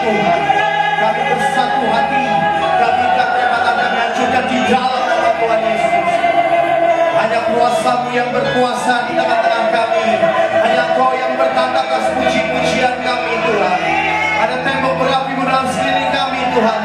Tuhan. Kami bersatu hati, kami ajukan di dalam nama Tuhan Yesus. Hanya kuasa-Mu yang berkuasa di tengah-tengah kami. Hanya Kau yang bertanda atas puji-pujian kami Tuhan. Ada tembok berapi dalam sekeliling kami Tuhan.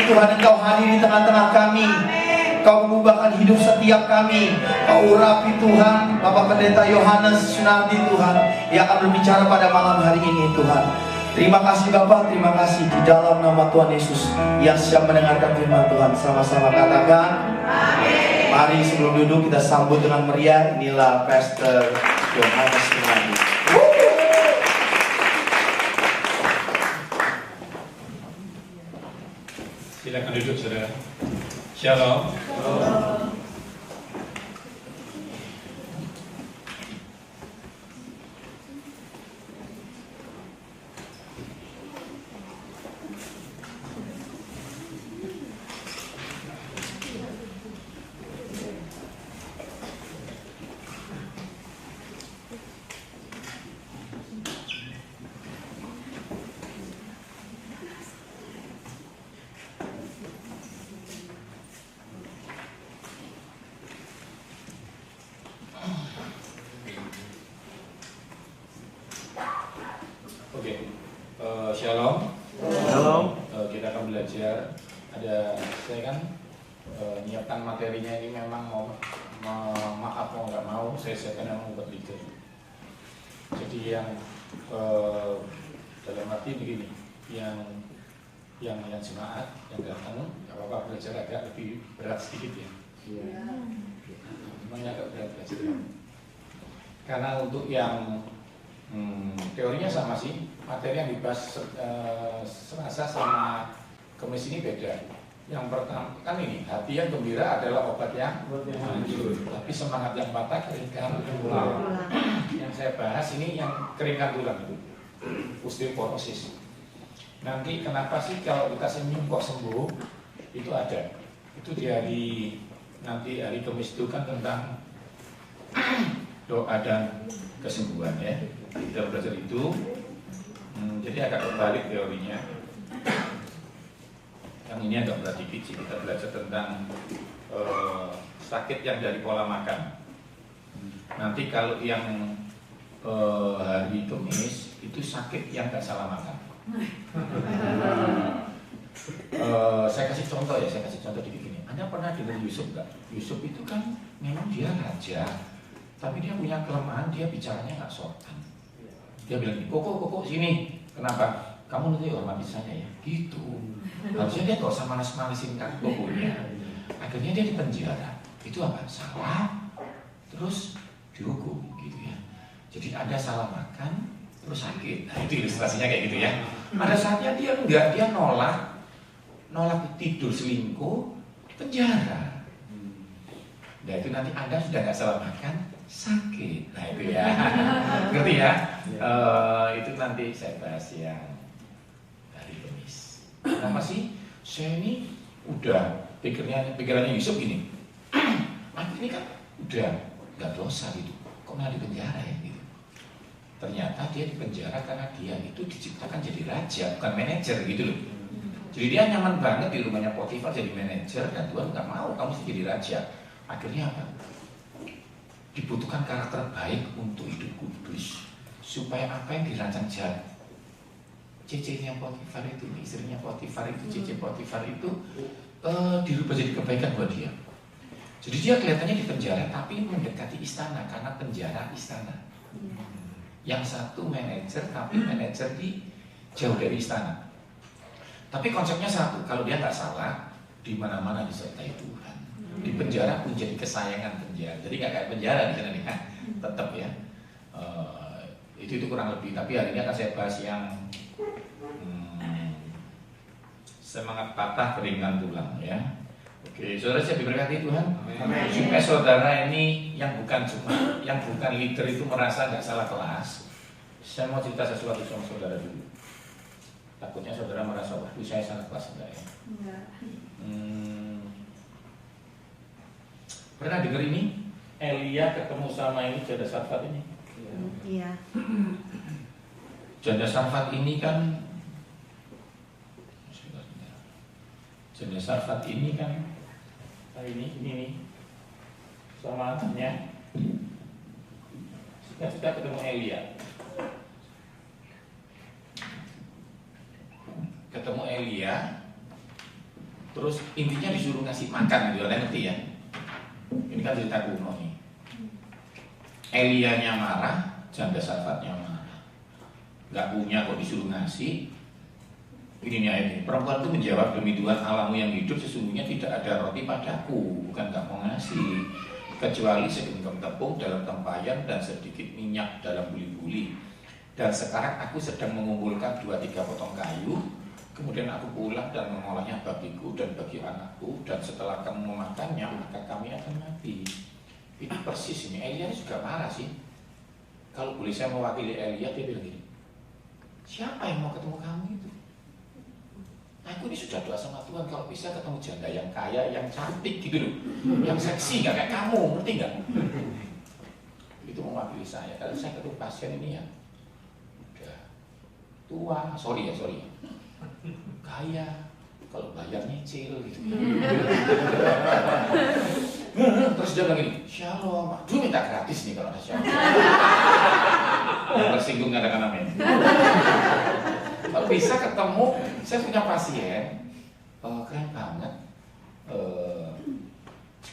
Tuhan, Engkau hadir di tengah-tengah kami. Kau mengubahkan hidup setiap kami. Kau urapi Tuhan Bapak Pendeta Yohanes Sunardi Tuhan, yang akan berbicara pada malam hari ini Tuhan. Terima kasih Bapak, terima kasih di dalam nama Tuhan Yesus yang siap mendengarkan firman Tuhan. Sama-sama katakan amin. Mari sebelum duduk kita sambut dengan meriah. Inilah Pastor Yohanes Rinaldi. Silakan duduk saudara. Shalom. Shalom. Shalom. Kita akan belajar. Saya kan nyiapkan materinya ini memang maaf mau nggak mau saya siapkan memang buat leader. Jadi yang dalam arti begini, yang jemaat yang datang nggak apa-apa belajar agak lebih berat sedikit ya. Memang agak berat belajar. Karena untuk yang teorinya sama sih, materi yang dibahas Selasa sama Kamis ini beda. Yang pertama kan ini, hati yang gembira adalah obat yang hancur, tapi semangat yang patah keringkan tulang. Yang saya bahas ini yang keringkan tulang itu, osteoporosis. Nanti kenapa sih kalau kita senyum kok sembuh? Itu ada. Itu di nanti hari Kamis itu kan tentang doa dan kesembuhan ya. Kita belajar itu, jadi agak berbalik teorinya. Yang ini agak berat dikit sih, kita belajar tentang sakit yang dari pola makan. Nanti kalau yang hari Kamis itu sakit yang gak salah makan. Saya kasih contoh dikit gini. Anda pernah dengar Yusuf nggak? Yusuf itu kan memang dia raja, tapi dia punya kelemahan, dia bicaranya nggak sopan. Dia bilang, koko sini. Kenapa? Kamu nanti hormati saya ya. Gitu. Harusnya dia nggak usah manas-manasin kan kokonya. Akhirnya dia di penjara. Itu apa? Salah. Terus dihukum gitu ya. Jadi ada salah makan, terus sakit. Nah itu ilustrasinya kayak gitu ya. Ada saatnya dia enggak, dia nolak tidur selingkuh, penjara. Nah itu nanti Anda sudah nggak salah makan, sakit. Nah itu ya, ngerti ya? Itu nanti saya bahas yang hari Kamis. Kenapa sih? Saya ini udah pikirannya Yusuf gini. Ini kan udah nggak dosa gitu. Kok malah di penjara ya gitu? Ternyata dia di penjara karena dia itu diciptakan jadi raja, bukan manajer gitu loh. Jadi dia nyaman banget di rumahnya Potifar jadi manajer dan Tuhan nggak mau kamu jadi raja. Akhirnya apa? Dibutuhkan karakter baik untuk hidup kudus supaya apa yang dirancang jahat. Cece-nya Potifar itu, istrinya Potifar itu, Cece Potifar itu dirubah jadi kebaikan buat dia. Jadi dia kelihatannya di penjara tapi mendekati istana karena penjara istana. Yang satu manajer tapi manajer di jauh dari istana. Tapi konsepnya satu, kalau dia nggak salah, di mana-mana disertai Tuhan. Di penjara pun jadi kesayangan penjara. Jadi nggak kayak penjara di sana nih, tetap ya. Itu kurang lebih. Tapi hari ini akan saya bahas yang semangat patah keringan tulang ya. Oke, saudara saya diberkati Tuhan. Amin. Supaya saudara ini yang bukan leader itu merasa nggak salah kelas. Saya mau cerita sesuatu sama saudara dulu. Takutnya saudara merasa, wah saya salah kelas enggak ya? Enggak. Pernah dengar ini? Elia ketemu sama ini Janda Sarfat ini? Iya. Janda Sarfat ini kan Janda Sarfat ini kan ini nih sama anaknya kita ketemu Elia. Ketemu Elia, terus intinya disuruh ngasih makan gitu, kalian ngerti ya? Ini kan cerita kuno nih. Elianya marah, Janda Sarfatnya marah. nggak punya kok disuruh ngasih. Ini nih ayatnya, perempuan itu menjawab, demi Tuhan Allahmu yang hidup, sesungguhnya tidak ada roti padaku, bukan nggak mau ngasih, kecuali segenggam tepung dalam tempayan dan sedikit minyak dalam buli-buli. Dan sekarang aku sedang mengumpulkan 2-3 potong kayu, kemudian aku pulang dan mengolahnya bagiku dan bagi anakku, dan setelah kamu memakannya maka kami akan mati. Ini persis ini, Elia juga marah sih. Kalau boleh saya mewakili Elia, dia bilang gini, siapa yang mau ketemu kamu itu? Aku ini sudah doa sama Tuhan kalau bisa ketemu janda yang kaya, yang cantik gitu loh, yang seksi, nggak kayak kamu, ngerti nggak? Itu mewakili saya. Kalau saya ketemu pasien ini ya udah tua, sorry ya, kaya, kalau bayar nyicil gitu. Terus dia bilang gini, shalom, aduh minta gratis nih kalau ada shalom. Tersinggung katakan amin. Kalau bisa ketemu, saya punya pasien, keren banget.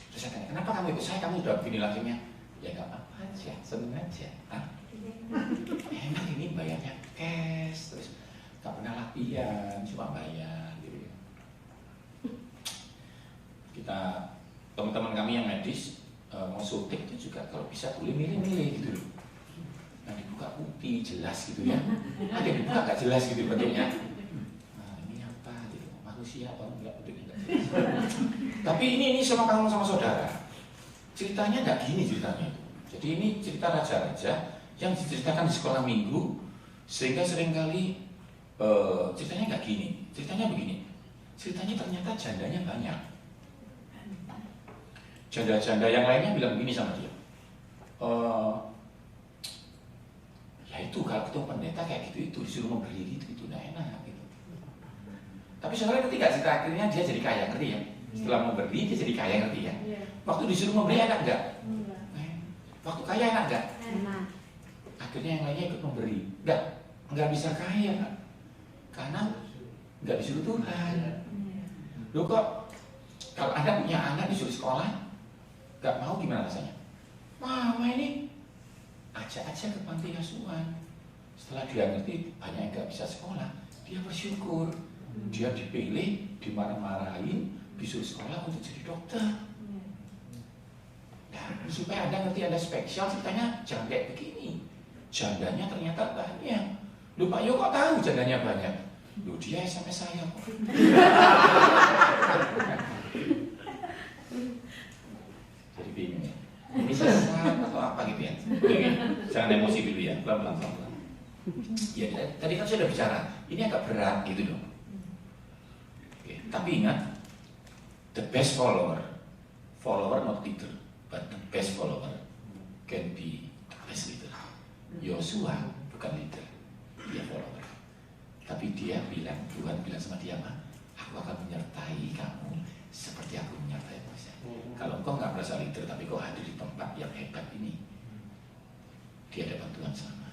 Terus saya tanya, kenapa kamu ikut saya? Kamu udah begini langsungnya? Ya nggak apa-apa aja, seneng aja. Enak ini bayarnya cash, terus nggak pernah latihan, cuma bayar. Gitu. Kita teman-teman kami yang medis mau suntik itu juga kalau bisa boleh milih-milih gitu loh. Yang dibuka putih jelas gitu ya, ada yang dibuka nggak jelas gitu bentuknya. Nah, ini apa gitu, manusia atau enggak bentuknya nggak jelas. Tapi ini sama kamu sama saudara, ceritanya nggak gini ceritanya itu. Jadi ini cerita raja-raja yang diceritakan di sekolah minggu, sehingga seringkali ceritanya nggak gini, ceritanya begini. Ceritanya ternyata jandanya banyak. Janda-janda yang lainnya bilang begini sama dia, ya itu kalau ketemu pendeta kayak gitu itu disuruh memberi gitu nah enak gitu. Tapi sebenarnya ketika cerita akhirnya dia jadi kaya, ngerti ya? Setelah memberi dia jadi kaya, ngerti ya? Waktu disuruh memberi enak enggak? Waktu kaya enak enggak? Enak. Akhirnya yang lainnya ikut memberi, enggak bisa kaya kan? Karena enggak disuruh Tuhan. Loh kok kalau Anda punya anak disuruh sekolah enggak mau, gimana rasanya? Mama ini ajak aja ke panti asuhan. Setelah dia ngerti banyak yang nggak bisa sekolah, dia bersyukur. Dia dipilih, dimarah-marahin, disuruh sekolah untuk jadi dokter. Nah, supaya Anda ngerti Anda spesial, ceritanya jangan kayak begini. Jandanya ternyata banyak. Loh Pak Yo kok tahu jandanya banyak? Loh dia SMS saya kok. Jadi bingung ya. Ini sesat atau apa gitu ya? Jangan emosi dulu ya, pelan-pelan. Ya, tadi kan saya sudah bicara, ini agak berat gitu dong. Oke, tapi ingat, the best follower not leader, but the best follower can be the best leader. Yosua bukan leader, dia follower. Tapi dia bilang, Tuhan bilang sama dia, aku akan menyertai kamu seperti aku menyertai Moses. Kalau engkau nggak merasa leader, tapi kau hadir di tempat yang hebat ini, dia ada bantuan sama.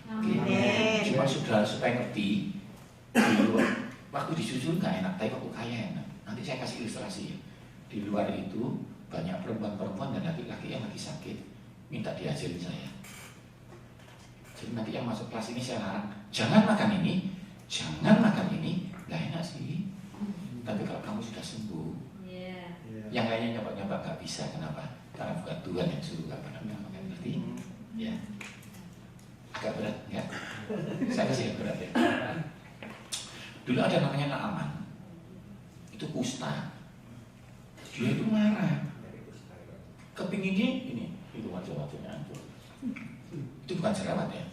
Cuma sudah supaya ngerti, waktu disusul nggak enak, tapi waktu kaya enak. Nanti saya kasih ilustrasi ya. Di luar itu banyak perempuan-perempuan dan laki-laki yang lagi sakit, minta diajarin saya. Jadi nanti yang masuk kelas ini saya larang, jangan makan ini, nggak enak sih. Tapi kalau kamu sudah sembuh, yang lainnya nyoba-nyoba nggak bisa. Kenapa? Karena bukan Tuhan yang suruh, nggak pernah makan. Berarti ya agak berat ya. Saya kasih yang berat ya. Dulu ada namanya Naaman, itu kusta. Dia itu marah, kepinginnya ini itu wajah-wajahnya hancur. Itu bukan jerawat ya.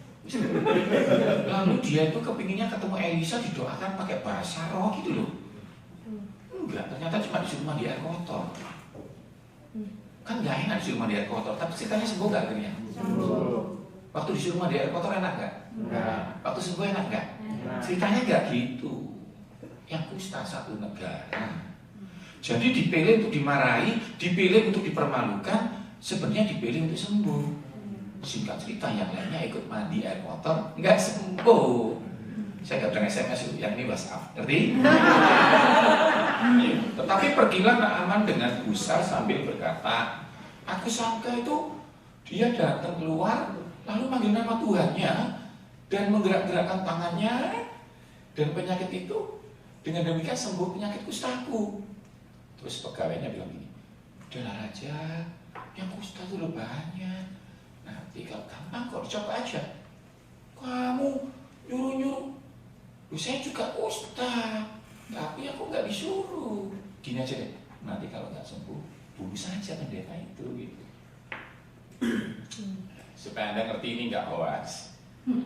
Lalu dia itu kepinginnya ketemu Elisa, didoakan pakai bahasa roh gitu loh. Enggak, ternyata cuma disuruh mandi air kotor. Kan nggak enak disuruh mandi air kotor, tapi ceritanya sembuh nggak akhirnya? Waktu disuruh mandi air kotor enak nggak? Waktu sembuh enak nggak? Ceritanya nggak gitu. Yang kusta satu negara. Jadi dipilih untuk dimarahi, dipilih untuk dipermalukan, sebenarnya dipilih untuk sembuh. Singkat cerita yang lainnya ikut mandi air kotor, nggak sembuh. Saya nggak bilang SMS itu, yang ini WhatsApp, ngerti? Tetapi pergilah Naaman dengan gusar sambil berkata, aku sangka itu dia datang keluar lalu manggil nama Tuhannya, dan menggerak-gerakkan tangannya, dan penyakit itu dengan demikian sembuh penyakit kustaku. Terus pegawainya bilang gini, udahlah raja, yang kusta itu lo banyak, nanti kalau gampang kok dicoba aja. Kamu nyuruh-nyuruh, saya juga kusta, tapi aku nggak disuruh. Gini aja deh, nanti kalau nggak sembuh, bunuh saja pendeta itu gitu. Supaya Anda ngerti ini nggak hoax,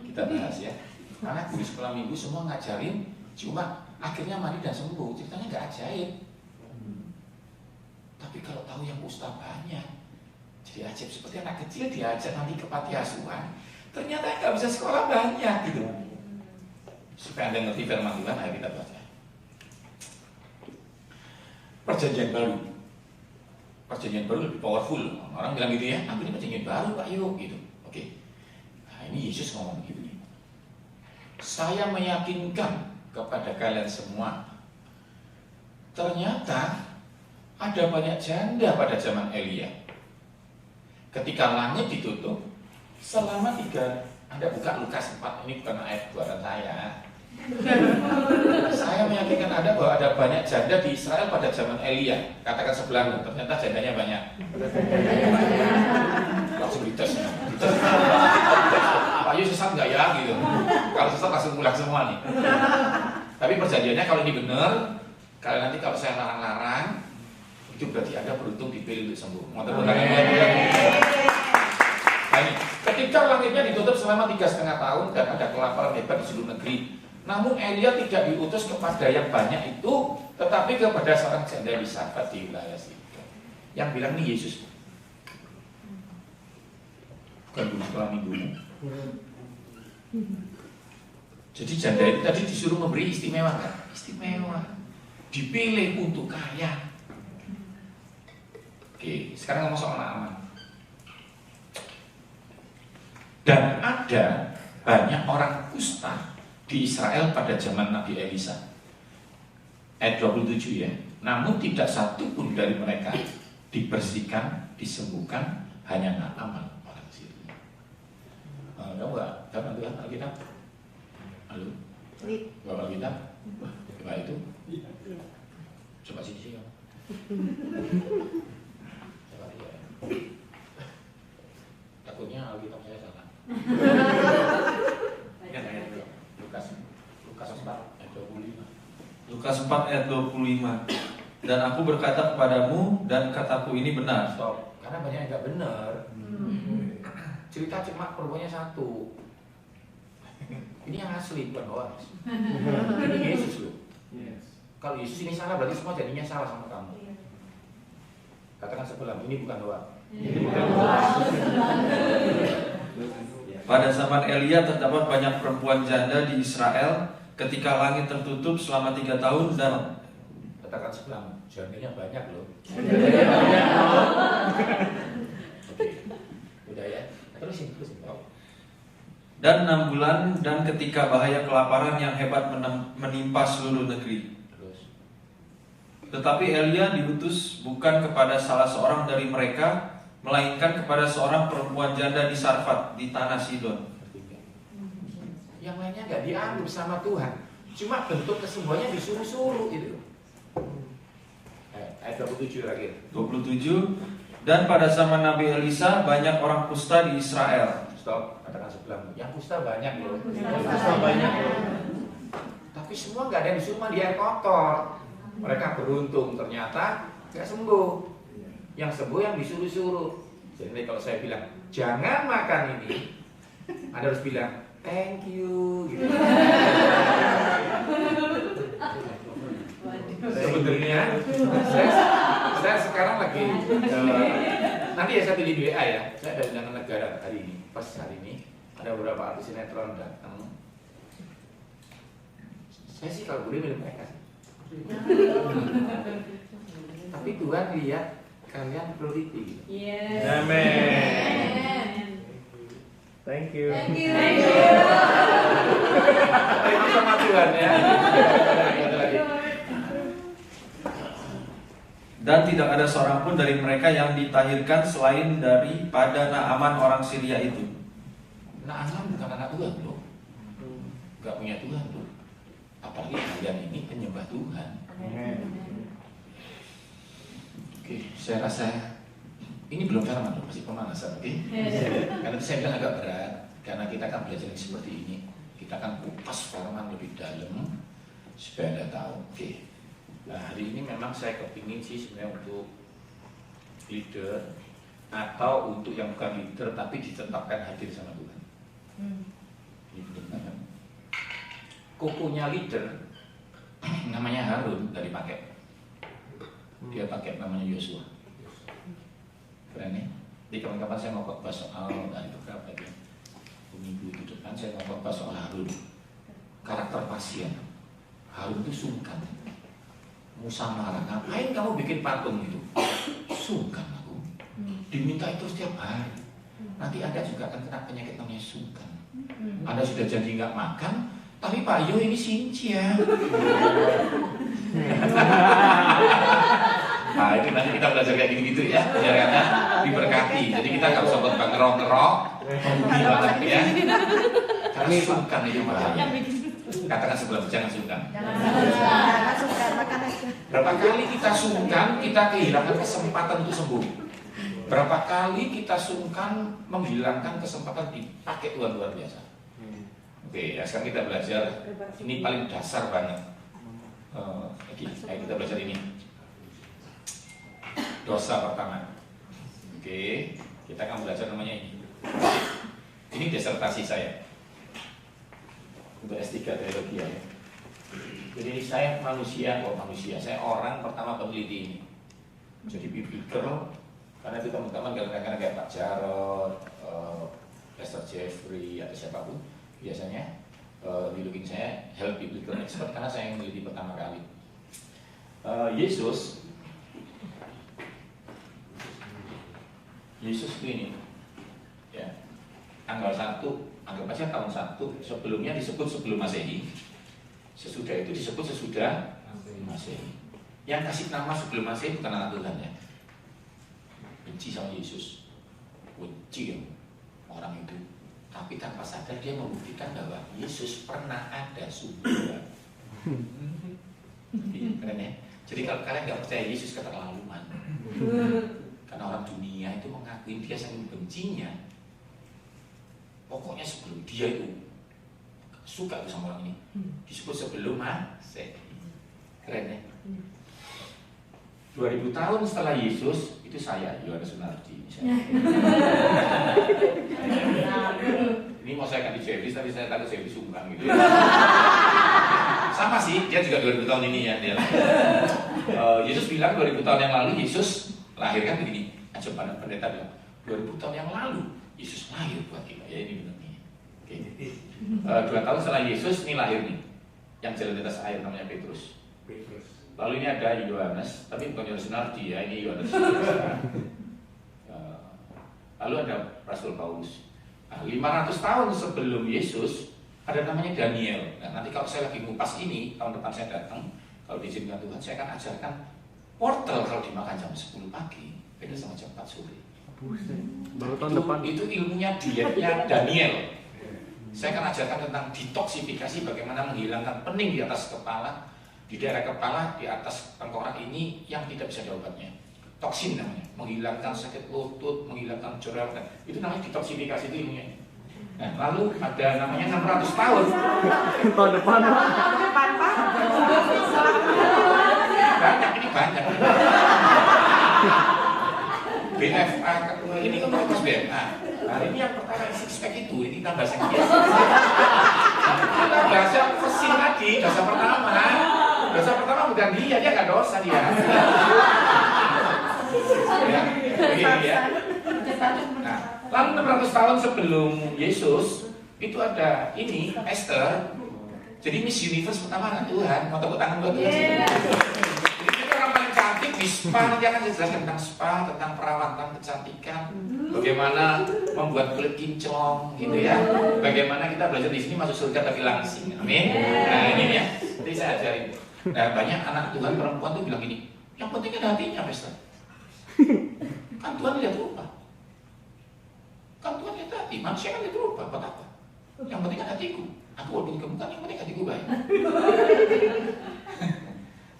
kita bahas ya. Karena guru sekolah minggu semua ngajarin, cuma akhirnya mandi dan sembuh, ceritanya nggak ajaib. Tapi kalau tahu yang kusta banyak, jadi ajaib. Seperti anak kecil diajak nanti ke panti asuhan, ternyata nggak bisa sekolah banyak gitu. Supaya Anda ngerti firman Tuhan, ayo kita baca. Perjanjian baru. Perjanjian baru lebih powerful. Orang bilang gitu ya, aku ini perjanjian baru Pak yuk gitu. Oke. Nah ini Yesus ngomong gitu. Saya meyakinkan kepada kalian semua, ternyata ada banyak janda pada zaman Elia. Ketika langit ditutup selama 3, Anda buka Lukas 4, ini bukan ayat buatan saya. Saya meyakinkan Anda bahwa ada banyak janda di Israel pada zaman Elia. Katakan sebelahmu, ternyata jandanya banyak. Langsung dites. Pak Yu sesat nggak ya gitu? Kalau sesat langsung pulang semua nih. Tapi perjanjiannya kalau ini benar, kalau nanti kalau saya larang-larang, itu berarti Anda beruntung dipilih untuk sembuh. Mau tepuk tangan ya? Nah ini, ketika langitnya ditutup selama 3,5 tahun dan ada kelaparan hebat di seluruh negeri, namun Elia tidak diutus kepada yang banyak itu, tetapi kepada seorang janda di Sarfat di wilayah Sidon. Yang bilang ini Yesus, bukan guru sekolah minggumu. Jadi janda itu tadi disuruh memberi istimewa kan? Istimewa, dipilih untuk kaya. Oke, sekarang ngomong soal Naaman. Dan ada banyak orang kusta di Israel pada zaman Nabi Elisa. Ayat 27 ya. Namun tidak satu pun dari mereka dibersihkan, disembuhkan, hanya Naaman orang Syria. Kamu nggak dapat Tuhan Alkitab? Halo? Bapak Alkitab? Coba itu? Coba sini ya. Coba ya. Takutnya Alkitab saya salah. Ingat ayat Lukas 4 ayat 25. Lukas 4 ayat 25. Dan aku berkata kepadamu, dan kataku ini benar. Stop, karena banyak yang nggak benar. Cerita cuma perempuannya satu. Ini yang asli, bukan hoax. Ini Yesus loh. Kalau Yesus ini salah, berarti semua jadinya salah sama kamu. Katakan sebelah, ini bukan hoax. Pada zaman Elia terdapat banyak perempuan janda di Israel ketika langit tertutup selama 3 tahun dan Katakan sebelah, jandanya banyak loh. Oke, udah ya. Terusin. dan 6 bulan, dan ketika bahaya kelaparan yang hebat menimpa seluruh negeri. Terus. Tetapi Elia diutus bukan kepada salah seorang dari mereka, melainkan kepada seorang perempuan janda di Sarfat di tanah Sidon. Yang lainnya nggak diambil sama Tuhan, cuma bentuk kesembuhannya disuruh-suruh itu. Ayat 27 lagi. 27. Dan pada zaman Nabi Elisa banyak orang kusta di Israel. Stop, katakan sebelahmu. Yang kusta banyak loh. Kusta banyak loh. Tapi semua nggak ada yang disuruh mandi air kotor. Mereka beruntung ternyata nggak sembuh. Yang sembuh yang disuruh-suruh. Jadi kalau saya bilang jangan makan ini, Anda harus bilang thank you. Gitu. Sebenarnya saya sekarang lagi nanti ya saya pilih di WA ya. Saya ada undangan negara hari ini. Pas hari ini ada beberapa artis sinetron datang. Saya sih kalau boleh milih mereka sih. Tapi Tuhan lihat kalian priority gitu. Yes. Amen. Thank you. Itu sama Tuhan ya. Dan tidak ada seorang pun dari mereka yang ditahirkan selain daripada Naaman orang Syria itu. Naaman bukan anak Tuhan loh. nggak punya Tuhan tuh. Apalagi kalian ini penyembah Tuhan. Oke, saya rasa ini belum firman loh, masih pemanasan, oke? Karena saya bilang agak berat, karena kita akan belajar yang seperti ini. Kita akan kupas firman lebih dalam supaya Anda tahu. Oke. Nah, hari ini memang saya kepingin sih sebenarnya untuk leader atau untuk yang bukan leader tapi ditetapkan hadir sama Tuhan. Ini penting banget. Kukunya leader namanya Harun dari pakai. Dia pakai namanya Yosua. Keren ya? Di kapan-kapan saya mau khotbah soal dari beberapa ya. Minggu itu depan saya mau khotbah soal Harun. Karakter pasien. Harun itu sungkan. Musa marah, ngapain kamu bikin patung itu? Sungkan aku. Diminta itu setiap hari. Nanti Anda juga akan kena penyakit namanya sungkan. Anda sudah janji nggak makan, tapi Pak Yo ini sincia. Nah itu nanti kita belajar kayak gitu-gitu ya, biarnya diberkati. Jadi kita nggak usah buat ngerok-ngerok, banget ya. Karena sungkan itu bahaya. Katakan sebelah, jangan sungkan. Jangan sungkan, makan aja. Berapa kali kita sungkan, kita kehilangan kesempatan untuk sembuh. Berapa kali kita sungkan menghilangkan kesempatan dipakai Tuhan luar biasa. Oke, ya sekarang kita belajar. Ini paling dasar banget. Ayo kita belajar ini. Dosa pertama. Oke, kita akan belajar namanya ini. Ini disertasi saya untuk S3 teologi ya. Jadi ini saya manusia, saya orang pertama peneliti ini. Jadi biblical, karena itu teman-teman kadang-kadang kayak Pak Jarod, Pastor Jeffrey atau siapapun, biasanya julukin saya health biblical expert karena saya yang meneliti pertama kali. Yesus itu ini, ya, tanggal 1, anggap aja tahun 1, sebelumnya disebut sebelum Masehi, sesudah itu disebut sesudah Masehi. Yang kasih nama sebelum Masehi bukan anak Tuhan ya, benci sama Yesus, benci orang itu, tapi tanpa sadar dia membuktikan bahwa Yesus pernah ada sumber. Keren ya? Jadi kalau kalian nggak percaya Yesus keterlaluan. Karena orang dunia itu mengakuin dia saking bencinya. Pokoknya sebelum dia itu suka tuh sama orang ini, disebut sebelum Masehi. Keren ya? 2000 tahun setelah Yesus, itu saya, Yohanes Sunardi. Ini mau saya ganti Jeffrey, tapi saya takut Jeffrey sungkan gitu ya. Sama sih, dia juga 2000 tahun ini ya. Dia. Yesus bilang 2000 tahun yang lalu Yesus lahir kan begini. Aja pendeta bilang 2000 tahun yang lalu Yesus lahir buat kita. Ya ini benar nih. Oke. 2 tahun setelah Yesus ini lahir nih, yang jalan di atas air namanya Petrus. Lalu ini ada Yohanes, tapi bukan Yohanes Sunardi ya, ini Yohanes. Lalu ada Rasul Paulus. Nah, 500 tahun sebelum Yesus ada namanya Daniel. Nah, nanti kalau saya lagi ngupas ini, tahun depan saya datang, kalau diizinkan Tuhan, saya akan ajarkan wortel kalau dimakan jam 10 pagi, beda sama jam 4 sore. Baru tahun depan. Itu ilmunya dietnya Daniel. Saya akan ajarkan tentang detoksifikasi, bagaimana menghilangkan pening di atas kepala, di daerah kepala, di atas tengkorak ini yang tidak bisa ada obatnya. Toksin namanya, menghilangkan sakit lutut, menghilangkan jerawat, itu namanya detoksifikasi itu ilmunya. Nah, lalu ada namanya 600 tahun. Tahun depan. Banyak, ini banyak. BFA, ini komunitas BFA. Nah, ini yang pertama six pack itu, ini tambah sakit. Kita bahas yang mesin tadi, dosa pertama. Dosa pertama bukan dia nggak dosa dia. Ya, begini ya. Nah, lalu 600 tahun sebelum Yesus itu ada ini Esther. Jadi Miss Universe pertama anak Tuhan, mau tepuk tangan buat Tuhan. Jadi kita orang paling cantik di spa, nanti akan jelaskan tentang spa, tentang perawatan kecantikan, bagaimana membuat kulit kinclong, gitu ya. Bagaimana kita belajar di sini masuk surga tapi langsing, amin. Nah ini ya, nanti saya ajarin. Nah banyak anak Tuhan perempuan tuh bilang gini, yang penting kan hatinya, Pastor. Kan Tuhan lihat rupa. Kan Tuhan lihat hati, manusia kan lihat rupa, buat apa? Yang penting kan hatiku. Aku walaupun gemuk kan yang penting hatiku baik.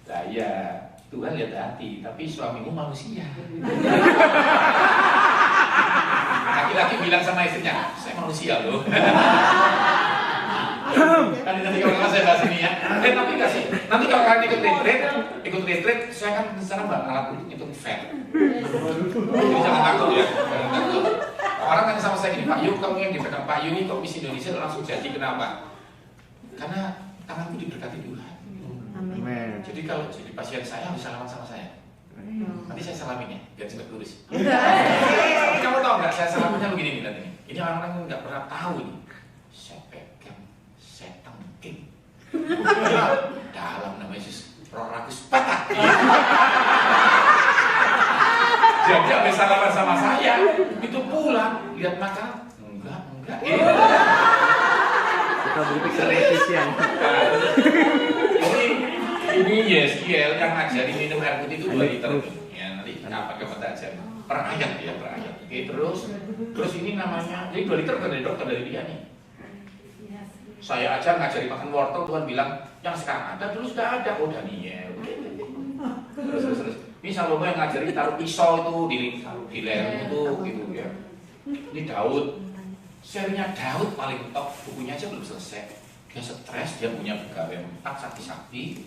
Nah ya, Tuhan lihat hati, tapi suamimu manusia. Laki-laki bilang sama istrinya, saya manusia loh. Kan nanti kalau saya bahas ini ya. Tapi kasih. Nanti kalau kalian ikut retreat, saya kan sekarang alat untuk ngitung fat. Jadi jangan takut ya. Jangan takut. Orang tanya sama saya gini, Pak Yu, kamu yang dipegang Pak Yu ini kok Miss Indonesia langsung jadi, kenapa? Karena tanganku diberkati Tuhan. Amin. Jadi kalau jadi pasien saya harus salaman sama saya. Nanti saya salamin ya, biar cepat lurus. Tapi kamu tahu nggak, saya salamannya begini nih nanti. Ini orang-orang yang nggak pernah tahu nih. Saya pegang, saya tengking. Dalam nama Yesus, roh rakus patah. Jadi habis salaman sama saya, itu pulang lihat makanan, enggak. Kita berpikir efisien. Ini Yeskiel yang ngajarin minum air putih itu 2 liter. Ya nanti apa aja. Per ayat ya, per ayat. Oke, terus ini namanya, jadi 2 liter dari dokter dari dia nih. Saya aja ngajari makan wortel, Tuhan bilang yang sekarang ada dulu sudah ada. Oh Daniel. Terus. Ini Salomo yang ngajarin taruh pisau itu di lereng itu gitu ya. Ini Daud. Serinya Daud paling top, bukunya aja belum selesai. Dia stres, dia punya pegawai 4 sakti-sakti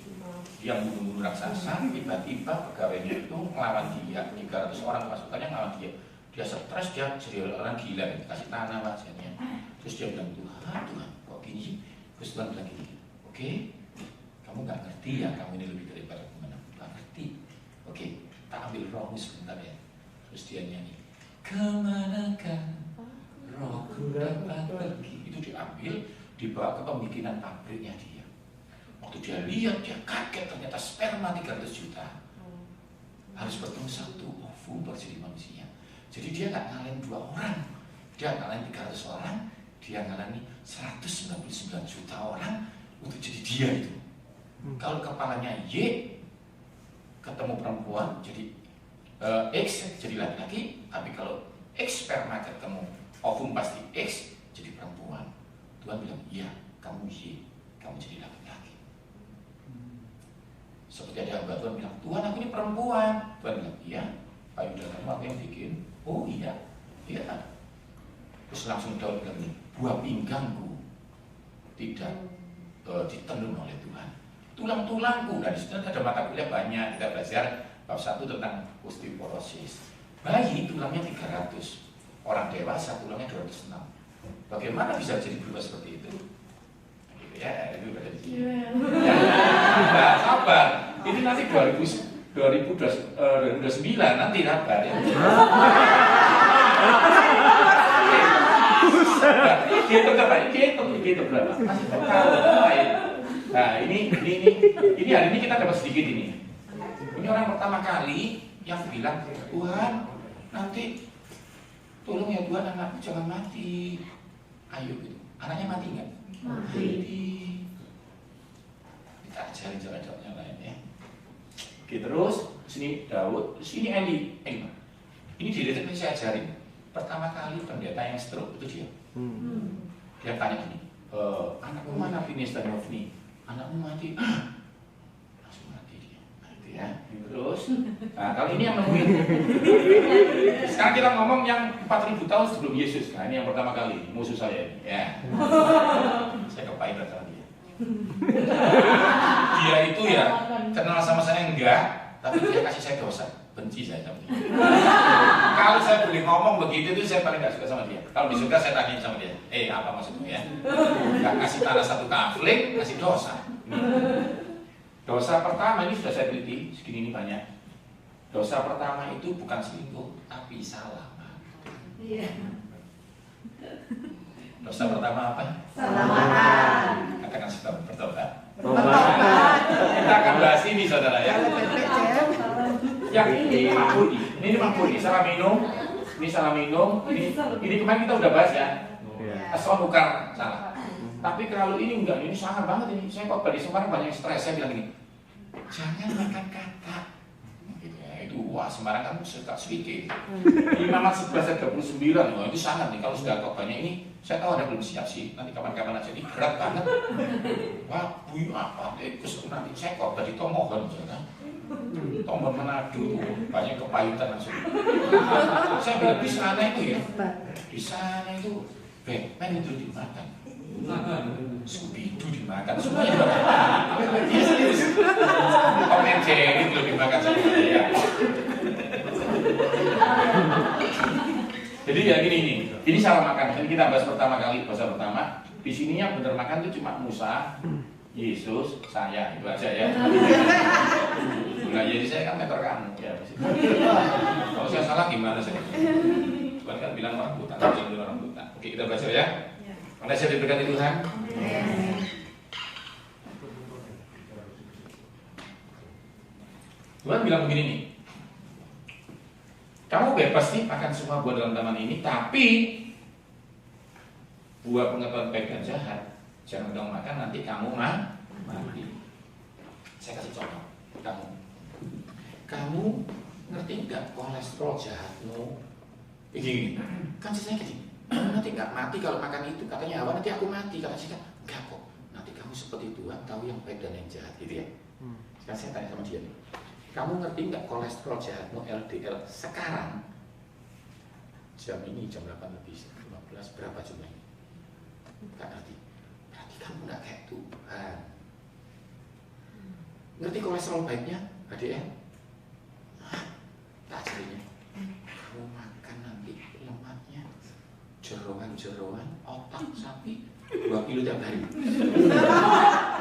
yang bunuh raksasa, tiba-tiba pegawainya itu ngelawan dia, 300 orang pasukannya ngelawan dia. Dia stres, dia jadi orang gila, kasih tanah wajahnya. Terus dia bilang, Tuhan, kok gini? Terus Tuhan bilang gini, oke, kamu gak ngerti ya, kamu ini lebih daripada pemenang. Gak ngerti. Oke, tak ambil rohmu sebentar ya. Terus dia nyanyi, kemanakah rohku dapat pergi. Itu diambil, dibawa ke pembikinan pabriknya dia. Waktu dia lihat, dia kaget, ternyata sperma 300 juta harus bertemu 1 ovum baru jadi manusia. Jadi dia nggak ngalahin 2 orang, dia ngalahin 300 orang, dia ngalahin 199 juta orang untuk jadi dia itu. Kalau kepalanya Y ketemu perempuan jadi X jadi laki-laki, tapi kalau X sperma ketemu ovum pasti X jadi perempuan. Tuhan bilang, iya, kamu Y, kamu jadi laki-laki. Seperti ada hamba Tuhan bilang, Tuhan aku ini perempuan. Tuhan bilang, iya, payudaranya aku yang bikin. Oh iya. Terus langsung Daud bilang, buah pinggangku tidak ditenun oleh Tuhan. Tulang-tulangku, dan disitu ada mata kuliah banyak. Kita belajar bab 1 tentang osteoporosis. Bayi tulangnya 300, orang dewasa tulangnya 206. Bagaimana bisa jadi berubah seperti itu? Gitu ya, itu berada di sini. Nah, sabar. Ini nanti 2029 nanti sabar ya. Dihitung berapa? Masih bertahun. Nah, ini hari ini kita dapat sedikit ini. Ini orang pertama kali yang bilang, Tuhan, nanti tolong ya Tuhan, anakku jangan mati. Ayo gitu. Anaknya mati nggak? Mati. Kita ajarin cara-caranya lain ya. Oke, terus sini Daud, sini Eli. Ini diri saya ajarin. Pertama kali pendeta yang stroke itu dia. Dia tanya gini, anakmu mana Finis dan Yofni? Anakmu mati. Langsung mati dia. Gitu ya. Terus, nah kalau ini yang nemuin. Sekarang kita ngomong yang 4000 tahun sebelum Yesus. Nah ini yang pertama kali, musuh saya ini. Ya. Saya kepahitan sama dia. Dia itu ya kenal sama saya enggak, tapi dia kasih saya dosa. Benci saya sama dia. Kalau saya boleh ngomong begitu itu saya paling gak suka sama dia. Kalau disuka saya tanyain sama dia, apa maksudmu ya? Gak kasih tanah 1 kafling, kasih dosa. Dosa pertama ini sudah saya teliti, segini ini banyak. Dosa pertama itu bukan selingkuh, tapi salah. Dosa pertama apa? Salah makan. Katakan sudah bertobat. Kita akan bahas ini saudara ya. Yang ini mampuni, salah minum, ini kemarin kita udah bahas ya. Asal bukan salah. Tapi kalau ini enggak, ini sangat banget ini. Saya kok di Semarang banyak stres, saya bilang gini, jangan makan kata. Gitu ya, itu Wah, Semarang kan suka sedikit. Imamat 11:39, wah itu sangat nih. Kalau sudah kok banyak ini, saya tahu ada belum siap sih. Nanti kapan-kapan aja, ini berat banget. Wah, buyu apa? Terus nanti saya kok tadi tomohon, kan? Tomohon Manado, banyak kepayutan langsung. Saya bilang di sana itu ya, di sana itu Batman itu dimakan. Scooby-Doo dimakan, semuanya dimakan. Iya serius. Tom and Jerry itu dimakan sama dia. Jadi ya gini nih, ini salah makan. Jadi kita bahas pertama kali, bahasa pertama. Di sini yang benar makan itu cuma Musa, Yesus, saya, itu aja ya. Nah jadi saya kan mentor kamu ya. Kalau saya salah gimana saya? Tuhan kan bilang orang buta, saya bilang orang buta. Oke kita baca ya. Anda siap diberkati Tuhan? Tuhan bilang begini nih, kamu bebas nih makan semua buah dalam taman ini, tapi buah pengetahuan baik dan jahat jangan kamu makan, nanti kamu mati. Saya kasih contoh, kamu ngerti nggak kolesterol jahatmu? Begini, kan saya gini. Nanti nggak mati kalau makan itu, katanya Hawa nanti aku mati, kata Sika nggak kok, nanti kamu seperti Tuhan tahu yang baik dan yang jahat gitu ya. Sekarang saya tanya sama dia nih, kamu ngerti nggak kolesterol jahatmu LDL sekarang jam ini jam 8:15 berapa jumlahnya? Nggak ngerti, berarti kamu nggak kayak Tuhan. Ngerti kolesterol baiknya HDL? Tak aslinya kamu makan nanti lemaknya jeroan otak sapi 2 kilo tiap hari.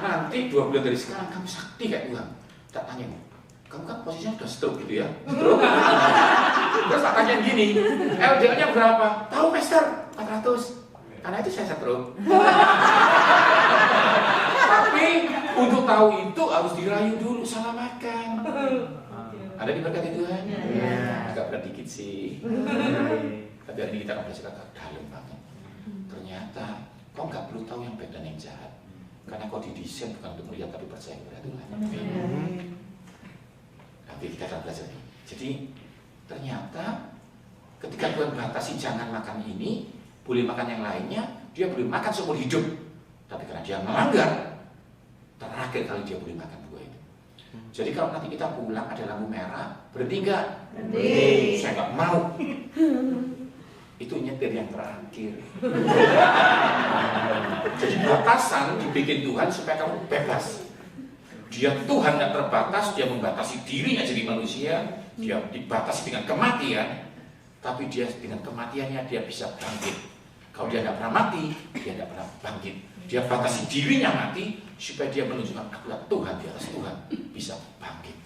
Nanti 2 bulan dari sekarang kamu sakti kayak Tuhan. Tak tanya, kamu kan posisinya udah stroke gitu ya, stroke. Terus tak tanya gini, LDL-nya berapa? Tahu Master? 400. Karena itu saya stroke. Tapi untuk tahu itu harus dirayu dulu, salah makan. Ada diberkati Tuhan? Agak berat dikit sih. Tapi hari ini kita akan belajar agak dalam banget. Ternyata kau nggak perlu tahu yang baik dan yang jahat, karena kau didesain bukan untuk melihat tapi percaya kepada Tuhan. Nanti kita akan belajar. Jadi ternyata ketika Tuhan batasi jangan makan ini, boleh makan yang lainnya, dia boleh makan seumur hidup. Tapi karena dia melanggar, terakhir kali dia boleh makan buah itu. Jadi kalau nanti kita pulang ada lampu merah, berhenti nggak? Berhenti. Saya nggak mau. Itu nyetir yang terakhir. Jadi batasan dibikin Tuhan supaya kamu bebas. Dia Tuhan yang terbatas, dia membatasi dirinya jadi manusia, dia dibatasi dengan kematian, tapi dia dengan kematiannya dia bisa bangkit. Kalau dia tidak pernah mati, dia tidak pernah bangkit. Dia batasi dirinya mati supaya dia menunjukkan akulah Tuhan di atas Tuhan bisa bangkit.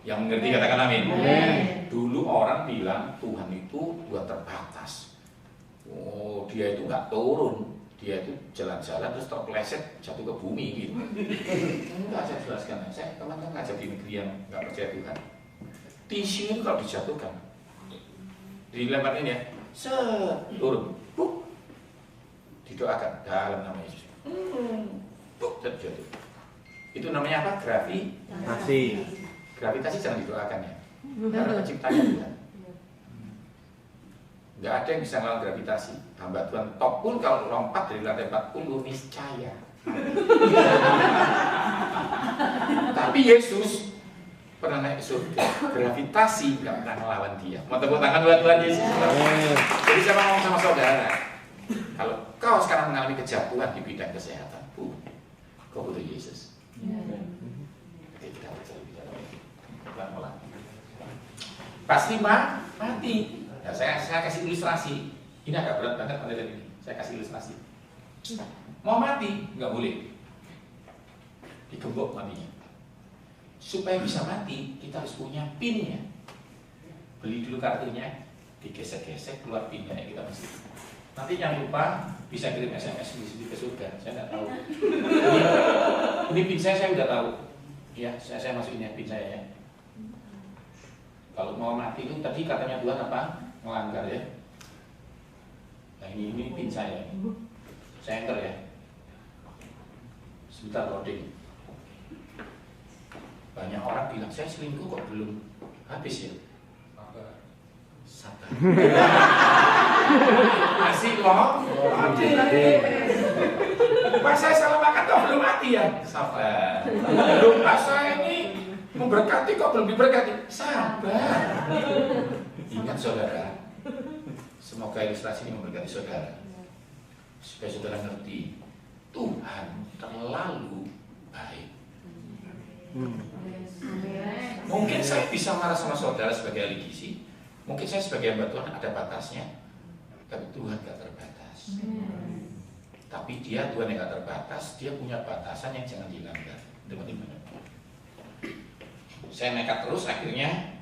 Yang mengerti katakan amin. Dulu orang bilang Tuhan itu Tuhan terbatas. Oh, dia itu nggak turun, dia itu jalan-jalan terus terpeleset jatuh ke bumi gitu. Enggak, saya jelaskan. Saya kemarin ngajar di negeri yang nggak percaya Tuhan. Tisu itu kalau dijatuhkan, dilemparin ya, turun, didoakan dalam nama Yesus, jatuh. Itu namanya apa? Gravitasi. Gravitasi jangan didoakan ya, karena penciptanya Tuhan. Nggak ada yang bisa melawan gravitasi. Hamba Tuhan top pun kalau lompat dari lantai 40 niscaya. Tapi Yesus pernah naik ke surga, gravitasi nggak pernah melawan dia. Mau tepuk tangan buat Tuhan Yesus. Jadi saya mau ngomong sama saudara, kalau kau sekarang mengalami kejatuhan di bidang kesehatan, kau butuh Yesus. Oke, kita baca lebih dalam. Pelan-pelan. Pasti mati. Ya, saya kasih ilustrasi. Ini agak berat banget pada dari ini. Saya kasih ilustrasi. Mau mati nggak boleh, digembok matinya. Supaya bisa mati, kita harus punya pinnya. Beli dulu kartunya, digesek-gesek keluar pinnya yang kita mesti. Nanti yang lupa bisa kirim SMS di ke surga. Saya nggak tahu. Ini pin saya udah tahu. Ya, saya masukin ya pin saya ya. Kalau mau mati itu tadi katanya Tuhan apa? Melanggar ya. Nah ini pin saya. Saya enter ya. Sebentar loading. Banyak orang bilang saya selingkuh kok belum habis ya. Sabar. Masih loh. Pas saya salah makan kok belum mati ya? Sabar. Belum pas saya ini memberkati kok belum diberkati? Sabar. Ingat saudara, semoga ilustrasi ini memberkati saudara, supaya saudara ngerti Tuhan terlalu baik. Mungkin saya bisa marah sama saudara sebagai ahli gizi, mungkin saya sebagai hamba Tuhan ada batasnya, tapi Tuhan gak terbatas. Tapi dia Tuhan yang gak terbatas, dia punya batasan yang jangan dilanggar. Teman-teman, saya nekat terus, akhirnya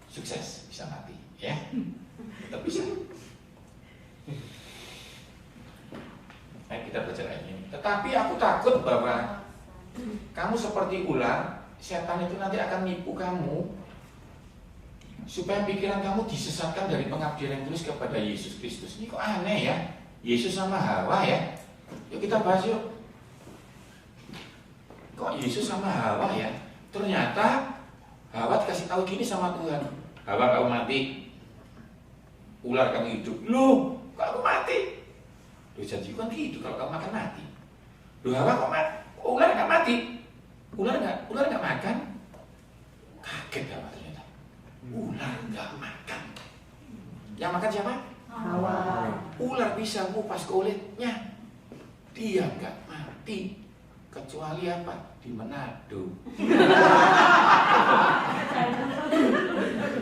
sukses, bisa mati, ya, tetap bisa. Ayo kita belajar ini. Tetapi aku takut bahwa kamu seperti ular, setan itu nanti akan nipu kamu, supaya pikiran kamu disesatkan dari pengabdian yang tulus kepada Yesus Kristus. Ini kok aneh ya, Yesus sama Hawa ya. Yuk kita bahas yuk. Kok Yesus sama Hawa ya? Ternyata Hawa dikasih tahu gini sama Tuhan, Hawa kamu mati, ular kamu hidup. Loh, kok aku mati? Loh janji kan gitu, kalau kamu makan mati. Loh Hawa kok mati? Ular nggak mati? Ular nggak makan? Kaget Hawa ternyata. Ular nggak makan. Yang makan siapa? Hawa. Ular bisa ngupas kulitnya. Dia nggak mati. Kecuali apa? Di Manado.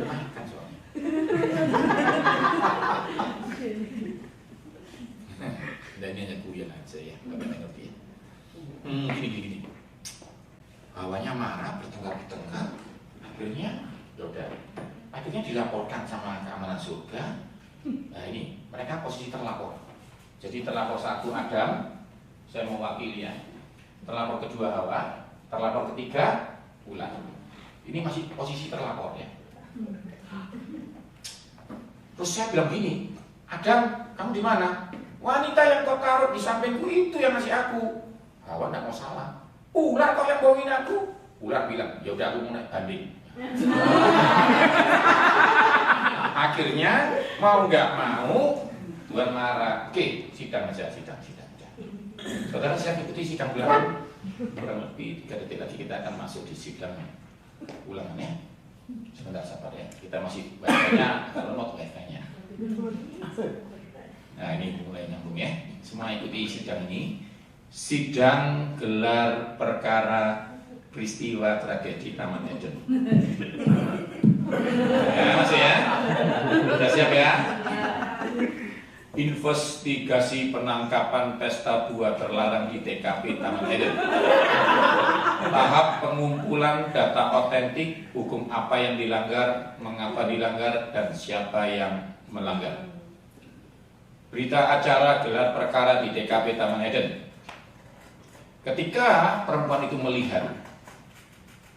Makan soalnya. Dan ini hanya kuyan aja ya, nggak pernah ngerti ya. Gini. Hawanya marah, bertengkar. Akhirnya dilaporkan sama keamanan surga. Nah ini, mereka posisi terlapor. Jadi terlapor satu Adam, saya mewakili ya. Terlapor kedua Hawa, terlapor ketiga ular. Ini masih posisi terlapor ya. Terus saya bilang gini, Adam, kamu di mana? Wanita yang kau taruh di sampingku itu yang ngasih aku. Hawa nggak mau salah. Ular kau yang bohongin aku. Ular bilang, ya udah aku mau naik banding. Akhirnya mau nggak mau Tuhan marah. Oke, sidang aja. Saudara siap ikuti sidang ulangan? Kurang lebih 3 detik lagi kita akan masuk di sidang ulangannya. Sebentar sabar ya. Kita masih banyak kalau mau wifi-nya. Nah ini mulai nyambung ya. Semua ikuti sidang ini. Sidang gelar perkara peristiwa tragedi Taman Eden. Ya, masih ya? Sudah siap ya? Investigasi penangkapan pesta buah terlarang di TKP Taman Eden. Tahap pengumpulan data otentik, hukum apa yang dilanggar, mengapa dilanggar, dan siapa yang melanggar. Berita acara gelar perkara di TKP Taman Eden. Ketika perempuan itu melihat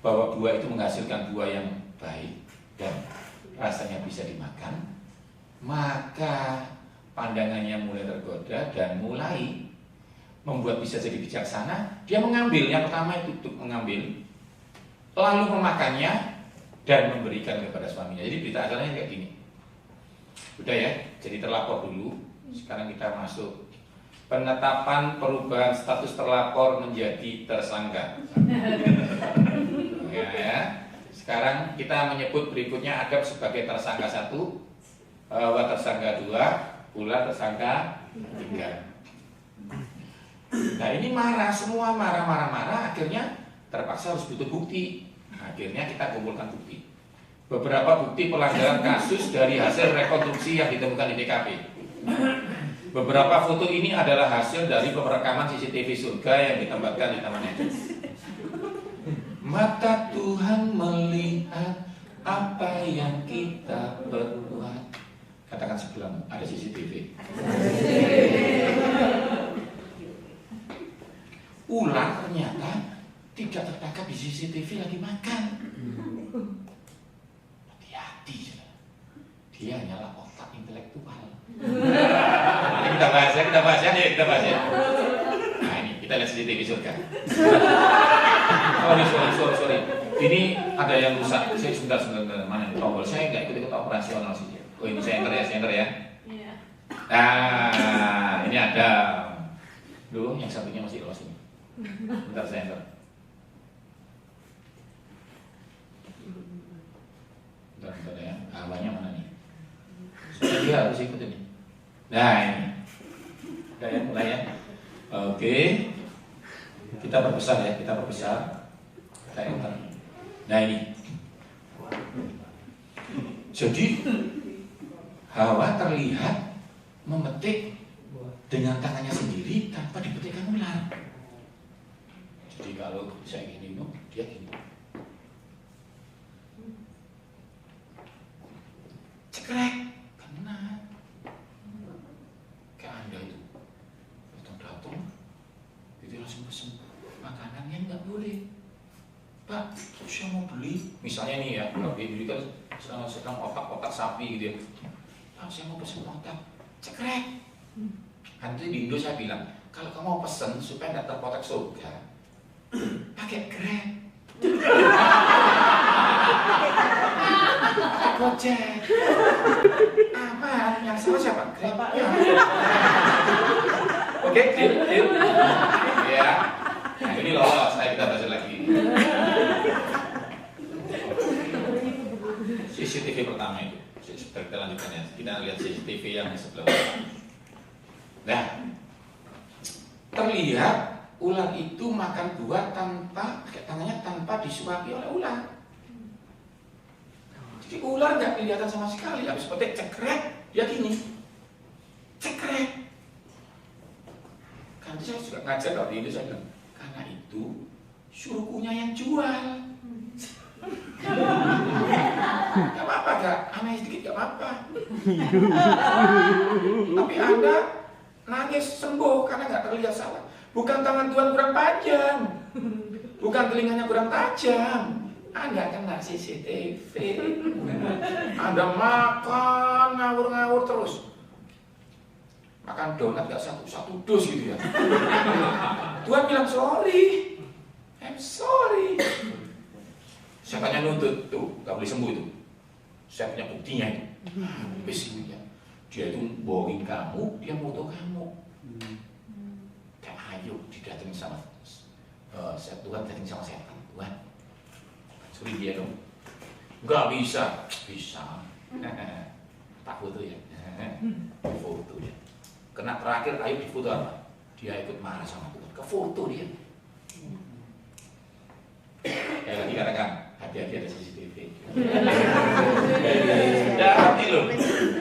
bahwa buah itu menghasilkan buah yang baik dan rasanya bisa dimakan, maka pandangannya mulai tergoda dan mulai membuat bisa jadi bijaksana. Dia mengambil, yang pertama itu mengambil, lalu memakannya dan memberikan kepada suaminya. Jadi berita acaranya kayak gini. Udah ya, jadi terlapor dulu. Sekarang kita masuk penetapan perubahan status terlapor menjadi tersangka. Ya. Sekarang kita menyebut berikutnya Adam sebagai tersangka 1, Hawa tersangka 2, ular tersangka 3. Nah ini marah, semua marah, akhirnya terpaksa harus butuh bukti. Akhirnya kita kumpulkan bukti. Beberapa bukti pelanggaran kasus dari hasil rekonstruksi yang ditemukan di TKP. Beberapa foto ini adalah hasil dari perekaman CCTV surga yang ditempatkan di Taman Eden. Mata Tuhan melihat apa yang kita perbuat. Katakan sebelum ada CCTV. Ular ternyata tidak tertangkap di CCTV lagi makan. Hati-hati, dia hanyalah otak intelektual. Kita bahas ya. Nah ini kita lihat CCTV surga. Sorry. Ini ada yang rusak. Saya sebentar mana nih tombol? Saya nggak ikut operasional sih. Oh ini saya enter ya. Nah ini ada. Dulu yang satunya masih lolos ini. Bentar saya enter. Bentar ya. Awalnya mana nih? Dia harus ikut ini. Nah ini. Udah ya, mulai ya. Oke. Kita perbesar ya, kita perbesar. Kita enter. Nah ini. Jadi Hawa terlihat memetik dengan tangannya sendiri tanpa dipetikkan ular. Jadi kalau saya gini, dia gini. Cekrek, kena. Kayak Anda itu, datang, itu langsung pesen makanan yang nggak boleh. Pak, saya mau beli, misalnya nih ya, kalau beli kan sedang otak-otak sapi gitu ya. Pak, saya mau pesen otak, cekrek. Nanti di Indo saya bilang, kalau kamu mau pesen supaya nggak terpotek surga, pakai Grab. Gojek. Aman, yang salah siapa? Grab. Oke, deal. Ya. Nah, ini lolos, kita belajar lagi. CCTV pertama itu. Kita lanjutkan ya. Kita lihat CCTV yang sebelah. Nah, terlihat ular itu makan buah tangannya tanpa disuapi oleh ular. Jadi ular nggak kelihatan sama sekali. Habis petik cekrek, dia gini, cekrek. Kan saya juga ngajar kalau di Indo saya bilang, karena itu suruhkunya yang jual. Gak apa-apa gak, aneh sedikit gak apa-apa. Tapi Anda nangis sembuh karena nggak terlihat salah. Bukan tangan Tuhan kurang panjang, bukan telinganya kurang tajam. Anda kena CCTV. Anda makan ngawur-ngawur terus. Makan donat nggak satu dus gitu ya. Tuhan bilang sorry, I'm sorry. Siapanya nuntut tuh, nggak boleh sembuh itu. Saya punya buktinya itu. Besinya. Dia itu bohongin kamu, dia foto kamu. Kayak ayo didatengin sama Tuhan, datengin sama setan. Tuhan, suruh dia dong. Nggak bisa. Tak foto ya. Foto ya. Kena terakhir, ayo difoto apa? Dia ikut marah sama Tuhan. Ke foto dia. Ya lagi katakan, hati-hati ada CCTV. Ya hati loh.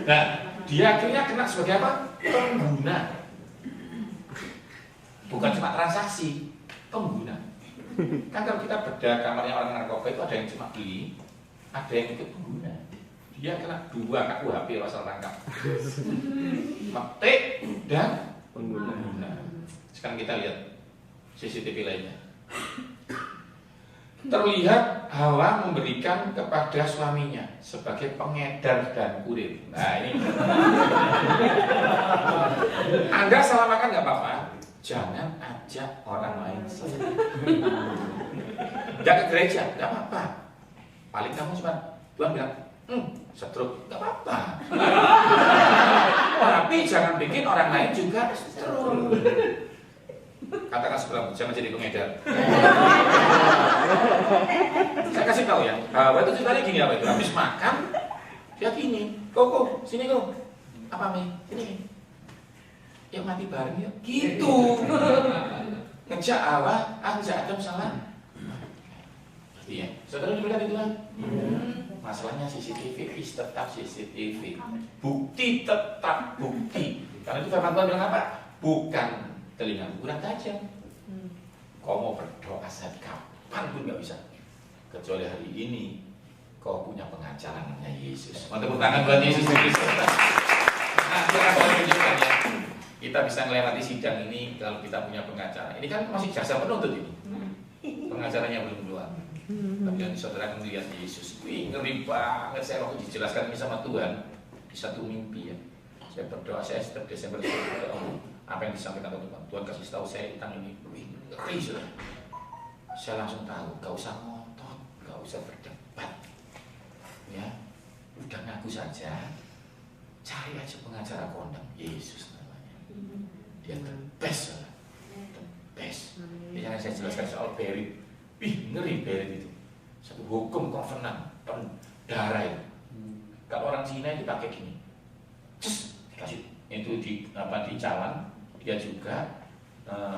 Nah, dia akhirnya kena sebagai apa? Pengguna. Bukan cuma transaksi, pengguna. Kan kalau kita bedah kamarnya orang narkoba itu ada yang cuma beli, ada yang ikut pengguna. Dia kena 2 KUHP pasal tangkap. Metik dan pengguna. Sekarang kita lihat CCTV lainnya. Terlihat Hawa memberikan kepada suaminya sebagai pengedar dan kurir. Nah ini Anda salah makan nggak apa-apa, jangan ajak orang lain. Nggak ke gereja, nggak apa-apa. Paling kamu cuma Tuhan bilang, stroke, nggak apa-apa. Tapi jangan bikin orang lain juga stroke. Katakan sebelah, jangan jadi pengedar. Saya kasih tahu ya, waktu itu tadi gini apa itu, habis makan dia gini, kok sini kok, apa Mi, sini, yuk mati bareng yuk, gitu. Ngejak Hawa, ngejak Adam salah. Iya, saudara dibilang itu kan. Masalahnya CCTV is tetap CCTV, bukti tetap bukti. Karena itu firman Tuhan bilang apa? Bukan telinga kurang tajam. Kau mau berdoa saat kapan pun nggak bisa, kecuali hari ini kau punya pengacara namanya Yesus. Mau tepuk tangan buat Yesus Kristus. Nah, kita akan tunjukkan ya. Kita bisa melewati sidang ini kalau kita punya pengacara. Ini kan masih jasa penuntut ini. Pengacaranya belum keluar. Tapi yang saudara melihat Yesus, wih ngeri banget. Saya waktu dijelaskan ini sama Tuhan di satu mimpi ya. Saya berdoa, saya setiap Desember apa yang disampaikan Tuhan. Tuhan kasih tahu saya tentang ini, wih ngeri sudah. Saya langsung tahu, gak usah ngotot, gak usah berdebat, ya, udah ngaku saja, cari aja pengacara kondang, Yesus namanya, dia the best, the best. Ini yang saya jelaskan soal berit, ngeri berit itu, satu hukum kovenan, darah itu. Kalau orang Cina itu pakai gini, dikasih itu di cawan, dia juga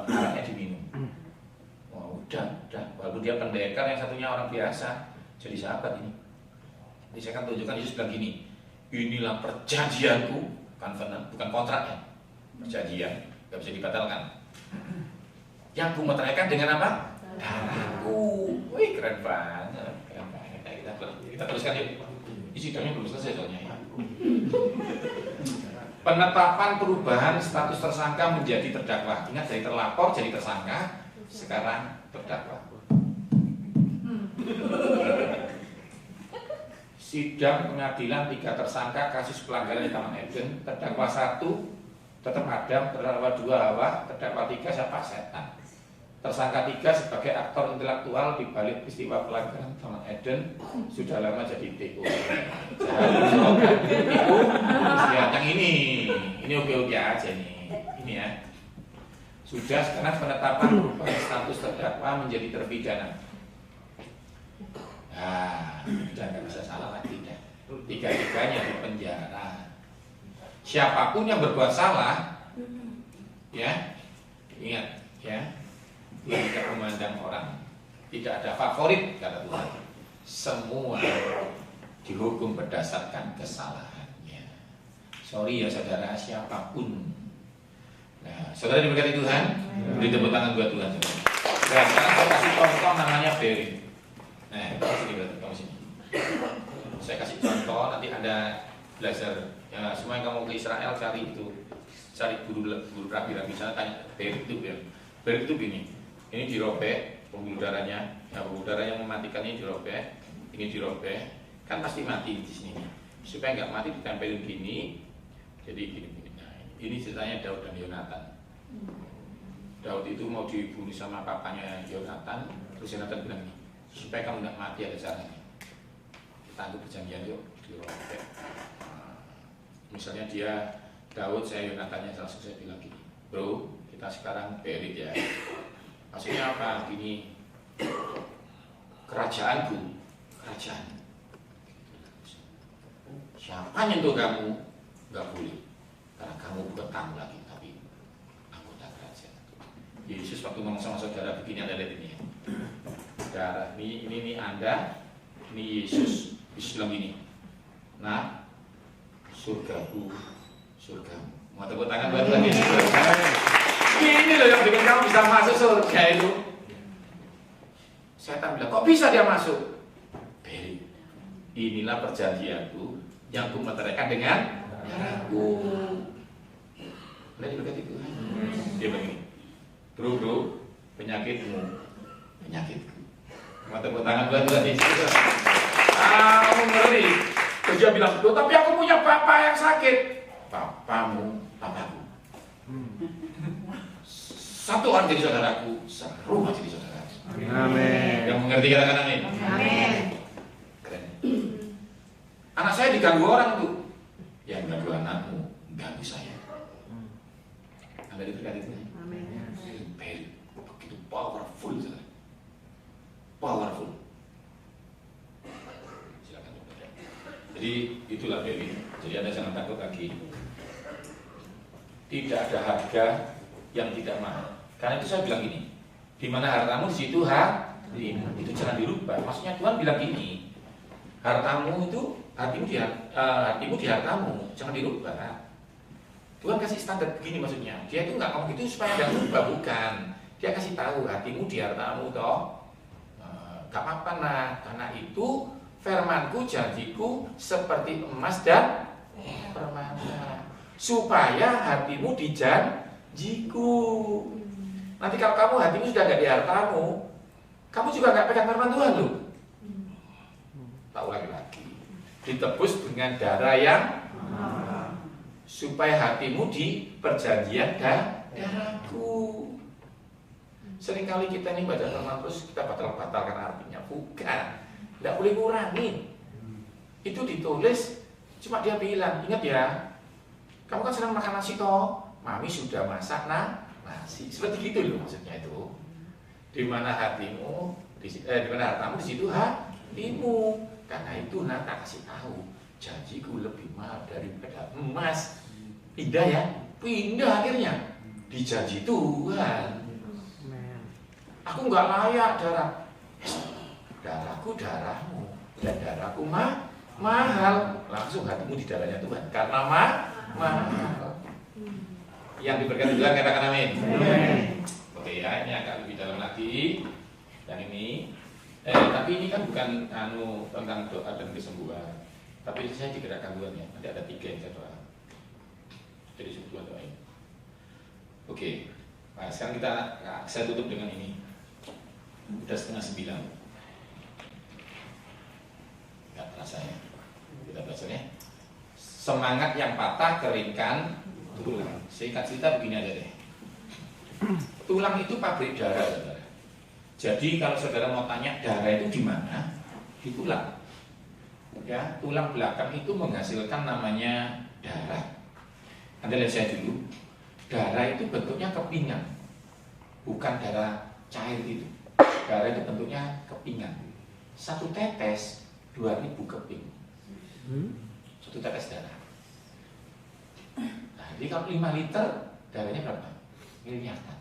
alatnya diminum. Udah, walaupun dia pendekar, yang satunya orang biasa, jadi sahabat ini. Jadi saya akan tunjukkan, Yesus bilang gini, inilah perjanjianku, bukan kontraknya, perjanjian, gak bisa dibatalkan. Yang ku meteraikan dengan apa? Darahku. Wih, keren banget. Kita teruskan yuk. Sidangnya belum selesai soalnya ya. Penetapan perubahan status tersangka menjadi terdakwa. Ingat, dari terlapor jadi tersangka, sekarang terdakwa. Sidang pengadilan 3 tersangka kasus pelanggaran di Taman Eden. Terdakwa 1 tetap Adam, terdakwa 2 Hawa, terdakwa 3 siapa? Setan. Tersangka 3 sebagai aktor intelektual di balik peristiwa pelanggaran Taman Eden, sudah lama jadi TO. Yang ini oke-oke aja nih. Ini ya. Sudah, sekarang penetapan perubahan status terdakwa menjadi terpidana. Nah, udah nggak bisa salah lagi dah. 3-3-nya di penjara. Siapapun yang berbuat salah, ya, ingat, ya, dia tidak memandang orang, tidak ada favorit kata Tuhan. Semua dihukum berdasarkan kesalahannya. Sorry ya saudara, siapapun. Nah, saudara diberkati Tuhan, beri tepuk tangan buat Tuhan. Nah, sekarang saya kasih contoh namanya Berit. Nah, kamu sini. Saya kasih contoh, nanti Anda belajar. Ya, semua yang kamu ke Israel cari guru rabi-rabi sana, tanya Berit itu ya. Berit itu gini, ini dirobek pembuluh darahnya, pembuluh darah yang mematikan ini dirobek, ini dirobek, kan pasti mati di sini. Supaya nggak mati ditempelin gini, jadi gini. Ini ceritanya Daud dan Yonatan. Daud itu mau dibunuh sama papanya Yonatan, terus Yonatan bilang ini, supaya kamu tidak mati ada caranya. Kita anggap perjanjian yuk, dirobek. Misalnya Daud, saya Yonatannya langsung saya bilang gini, bro, kita sekarang Berit ya. Maksudnya apa? Gini, kerajaan. Siapa nyentuh kamu? Gak boleh. Karena kamu bukan tamu lagi, tapi anggota kerajaan. Yesus waktu ngomong sama saudara begini, Anda lihat ini ya. Saudara, ini Anda, ini Yesus bilang gini. Nah, surgamu. Mau tepuk tangan buat Tuhan Yesus. Ini loh yang bikin kamu bisa masuk surga itu. Setan bilang, kok bisa dia masuk? Berit. Inilah perjanjianku yang ku meteraikan dengan darahku. Boleh diberkati Tuhan. Dia begini, bro, penyakitku. Mau tepuk tangan buat Tuhan Yesus. Ngeri. Terus dia bilang, loh tapi aku punya bapak yang sakit. Papaku. Satu orang jadi saudaraku, serumah jadi saudaraku. Amin. Yang mengerti katakan amin. Amin. Keren. Anak saya diganggu orang tuh. Yang ganggu anakmu, ganggu saya. Anda diberkati Tuhan. Amin. Begitu powerful, saudara. Powerful. Silakan saudara. Jadi itulah Berit. Jadi Anda jangan takut lagi. Tidak ada harga yang tidak mahal. Karena itu saya bilang gini, di mana hartamu di situ itu jangan dirubah. Maksudnya Tuhan bilang gini, hartamu itu hatimu di hartamu, jangan dirubah. Tuhan kasih standar begini maksudnya. Dia itu nggak ngomong gitu supaya Anda berubah, bukan. Dia kasih tahu hatimu di hartamu toh. Gak apa-apa nah, karena itu firmanku, janjiku seperti emas dan permata, supaya hatimu di janjiku. Nanti kalau kamu hatimu sudah gak di hartamu, kamu juga gak pegang firman Tuhan loh. Tak ulangi lagi, ditebus dengan darah yang supaya hatimu di perjanjian darahku. Seringkali kita ini baca firman terus kita batalkan artinya, bukan. nggak boleh ngurangin. Itu ditulis, cuma dia bilang, ingat ya, kamu kan senang makan nasi toh, mami sudah masak nasi. Seperti gitu loh maksudnya itu. Di mana hatimu, di mana hartamu, di situ hatimu. Karena itu tak kasih tahu, janjiku lebih mahal daripada emas. Pindah ya, pindah akhirnya. Dijanji Tuhan. Aku nggak layak darah. Darahku darahmu dan darahku mahal. Langsung hatimu di darahnya Tuhan karena mahal. Yang diberkati Tuhan katakan amin. Oke ya, ini agak lebih dalam lagi. Dan ini tapi ini kan bukan tentang doa dan kesembuhan. Tapi saya digerakkan Tuhan ya. Nanti ada 3 yang saya doa. Jadi sebut doa ini. Oke. Nah, sekarang saya tutup dengan ini. Udah 8:30. Nggak terasa ya. Kita baca ya. Semangat yang patah keringkan tulang. Singkat cerita begini aja deh. Tulang itu pabrik darah, saudara. Jadi kalau saudara mau tanya darah itu di mana? Di tulang. Ya, tulang belakang itu menghasilkan namanya darah. Anda lihat saya dulu. Darah itu bentuknya kepingan, bukan darah cair gitu. Darah itu bentuknya kepingan. 1 tetes 2000 keping. 1 tetes darah. Nah, jadi kalau 5 liter darahnya berapa? Miliaran.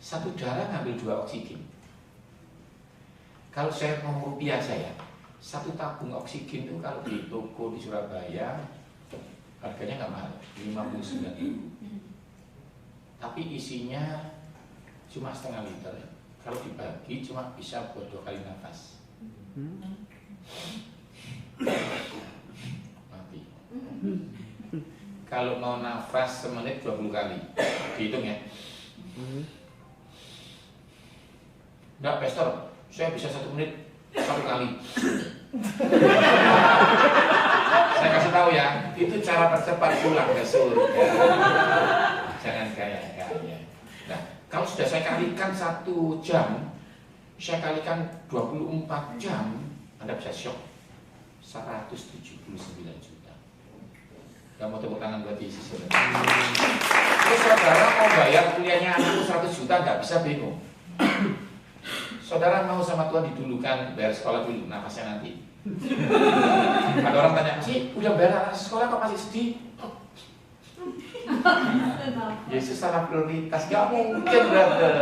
1 darah ngambil 2 oksigen. Kalau saya mau rupiah saya, 1 tabung oksigen itu kalau di toko di Surabaya harganya nggak mahal, 59.000. Tapi isinya cuma setengah liter. Kalau dibagi cuma bisa buat 2 kali nafas. Mati. Kalau mau nafas semenit 20 kali, dihitung ya. Enggak, Pastor, saya bisa 1 menit 1 kali. Saya kasih tahu ya, itu cara tercepat pulang ke surga. Jangan gaya-gaya. Nah, kalau sudah saya kalikan 1 jam, saya kalikan 24 jam, Anda bisa shock 179 juta. Gak mau tepuk tangan buat Yesus. Terus saudara mau bayar kuliahnya anakku 100 juta, gak bisa, bingung. Saudara mau sama Tuhan didulukan, bayar sekolah dulu, nafasnya nanti. Ada orang tanya, sih udah bayar sekolah kok masih sedih? Yesus salah prioritas, gak mungkin brother.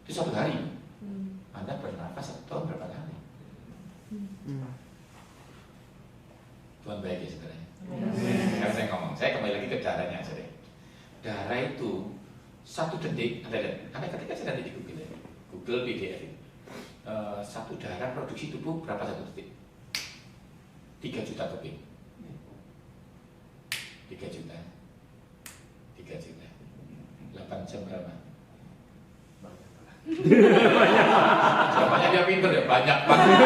Itu 1 hari Anda bernafas 1 tahun berapa kali? Tuhan baik ya sebenarnya. Sekarang saya ngomong, saya kembali lagi ke darahnya aja deh. Darah itu 1 detik, Anda ketika saya nanti di Google ya, Google PDF. 1 darah produksi tubuh berapa 1 detik? 3 juta keping. 3 juta. 3 juta. 8 jam berapa? Jawabannya dia pinter ya, banyak banget.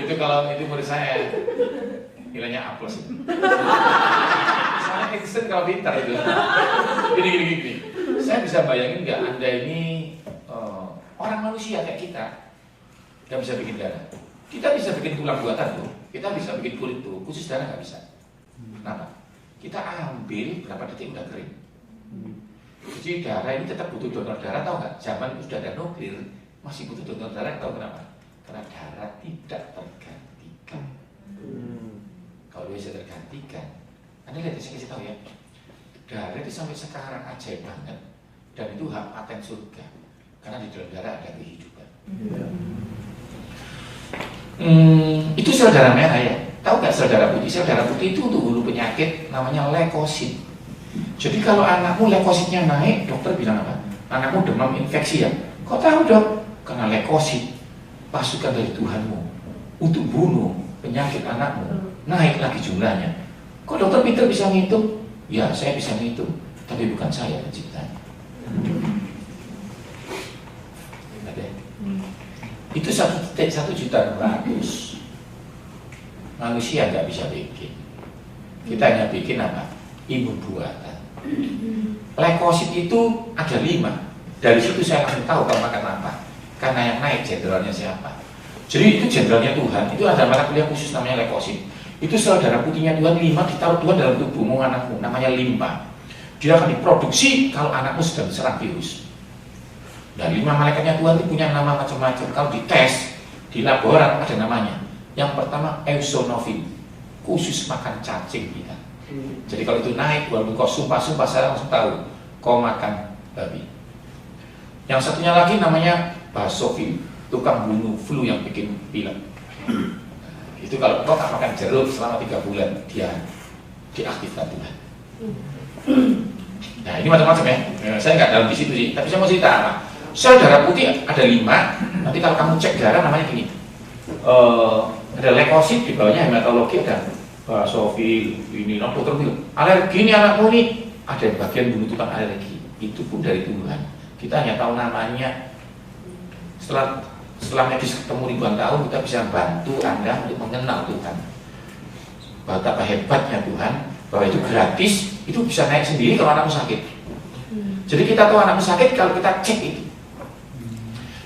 Itu kalau itu menurut saya nilainya A+. Soalnya Einstein kalau pintar itu. Gini. Saya bisa bayangin nggak Anda ini orang manusia kayak kita nggak bisa bikin darah. Kita bisa bikin tulang buatan tuh, kita bisa bikin kulit tuh, khusus darah nggak bisa. Kenapa? Kita ambil berapa detik udah kering. Jadi darah ini tetap butuh donor darah, tahu nggak? Zaman sudah ada nuklir, masih butuh donor darah, tahu kenapa? Karena darah tidak tergantikan. Kalau bisa tergantikan, Anda lihat saya kasih tahu ya, darah itu sampai sekarang ajaib banget, dan itu hak paten surga, karena di dalam darah ada kehidupan. Itu sel darah merah ya. Tahu nggak sel darah putih? Sel darah putih itu untuk hulu penyakit namanya leukosit. Jadi kalau anakmu leukositnya naik, dokter bilang apa? Anakmu demam infeksi ya. Kok tahu dok? Karena leukosit, pasukan dari Tuhanmu untuk bunuh penyakit anakmu, naik lagi jumlahnya. Kok dokter Peter bisa ngitung? Ya saya bisa ngitung, tapi bukan saya penciptanya. Ada. Itu 1.200.000 manusia nggak bisa bikin. Kita hanya bikin apa? Imun buatan. Leukosit itu ada 5. Dari situ saya langsung tahu kamu makan apa. Karena yang naik jenderalnya siapa. Jadi itu jenderalnya Tuhan. Itu ada mata kuliah khusus namanya leukosit. Itu sel darah putihnya Tuhan 5 ditaruh Tuhan dalam tubuhmu anakmu, namanya limpa. Dia akan diproduksi kalau anakmu sedang diserang virus. Dan 5 malaikatnya Tuhan itu punya nama macam-macam. Kalau dites di laborat ada namanya. Yang pertama eosinofil, khusus makan cacing kita. Jadi kalau itu naik, walaupun kau sumpah-sumpah saya langsung tahu kau makan babi. Yang satunya lagi namanya basofil, tukang bunuh flu yang bikin pilek. Itu kalau kau tak makan jeruk selama 3 bulan, dia diaktifkan Tuhan. Nah ini macam-macam ya. Saya nggak dalam di situ sih, tapi saya mau cerita apa? Sel darah putih ada 5. Nanti kalau kamu cek darah namanya gini. Ada leukosit, di bawahnya hematologi ada basofil, ini dokter bilang alergi ini anakmu nih, ada bagian bunuh tukang alergi. Itu pun dari Tuhan. Kita hanya tahu namanya. Setelah medis ketemu ribuan tahun, kita bisa bantu Anda untuk mengenal Tuhan. Betapa hebatnya Tuhan, bahwa itu gratis, itu bisa naik sendiri kalau anakmu sakit. Jadi kita tahu anakmu sakit kalau kita cek itu.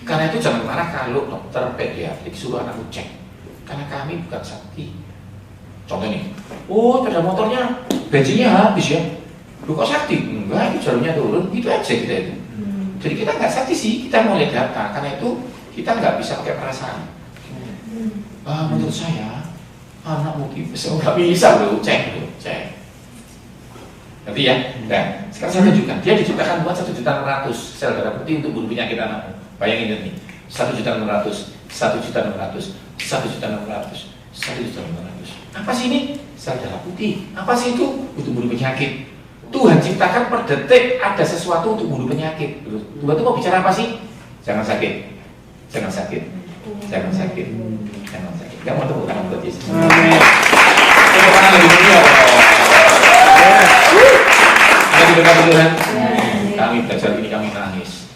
Karena itu jangan marah kalau dokter pediatrik suruh anakmu cek. Karena kami bukan sakti. Contoh nih, oh pada motornya bensinnya habis ya. Lu kok sakti? Enggak, itu jalurnya turun, itu aja kita itu. Jadi kita nggak sakti sih, kita mau lihat data. Karena itu kita nggak bisa pakai perasaan. Menurut saya anakmu tipes, nggak bisa lo cek. Nanti ya. Dan sekarang saya tunjukkan, dia diciptakan buat 1.600.000 sel darah putih untuk bunuh penyakit anakmu. Bayangin ini, 1.600.000, 1.600.000, 1.600.000, 1.600.000. Apa sih ini? Sel darah putih. Apa sih itu? Untuk bunuh penyakit. Tuhan ciptakan per detik ada sesuatu untuk bunuh penyakit. Tuhan itu mau bicara apa sih? Jangan sakit, jangan sakit, jangan sakit, jangan sakit. Gak mau tepuk tangan buat Yesus. Tepuk tangan lebih mulia. Kita diberkati Tuhan. Kami belajar ini kami nangis.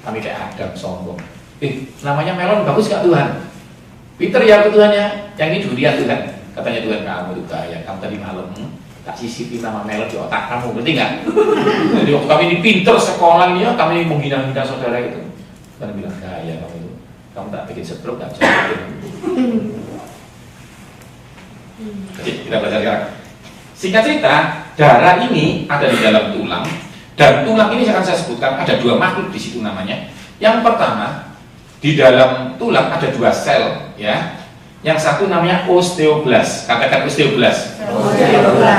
Kami kayak Adam sombong. Namanya melon bagus gak Tuhan? Peter ya Tuhannya, yang ini durian Tuhan. Katanya Tuhan kamu itu kaya, kamu tadi malam tak sisipi nama melon di otak kamu, berarti nggak? Jadi waktu kami ini pinter sekolah ini, kami menghina-hina saudara itu. Karena bilang gaya kamu itu, kamu tak bikin stroke nggak bisa. Jadi kita belajar sekarang. Singkat cerita, darah ini ada di dalam tulang, dan tulang ini akan saya sebutkan ada 2 makhluk di situ namanya. Yang pertama, di dalam tulang ada 2 sel, ya. Yang satu namanya osteoblas. Katakan osteoblas.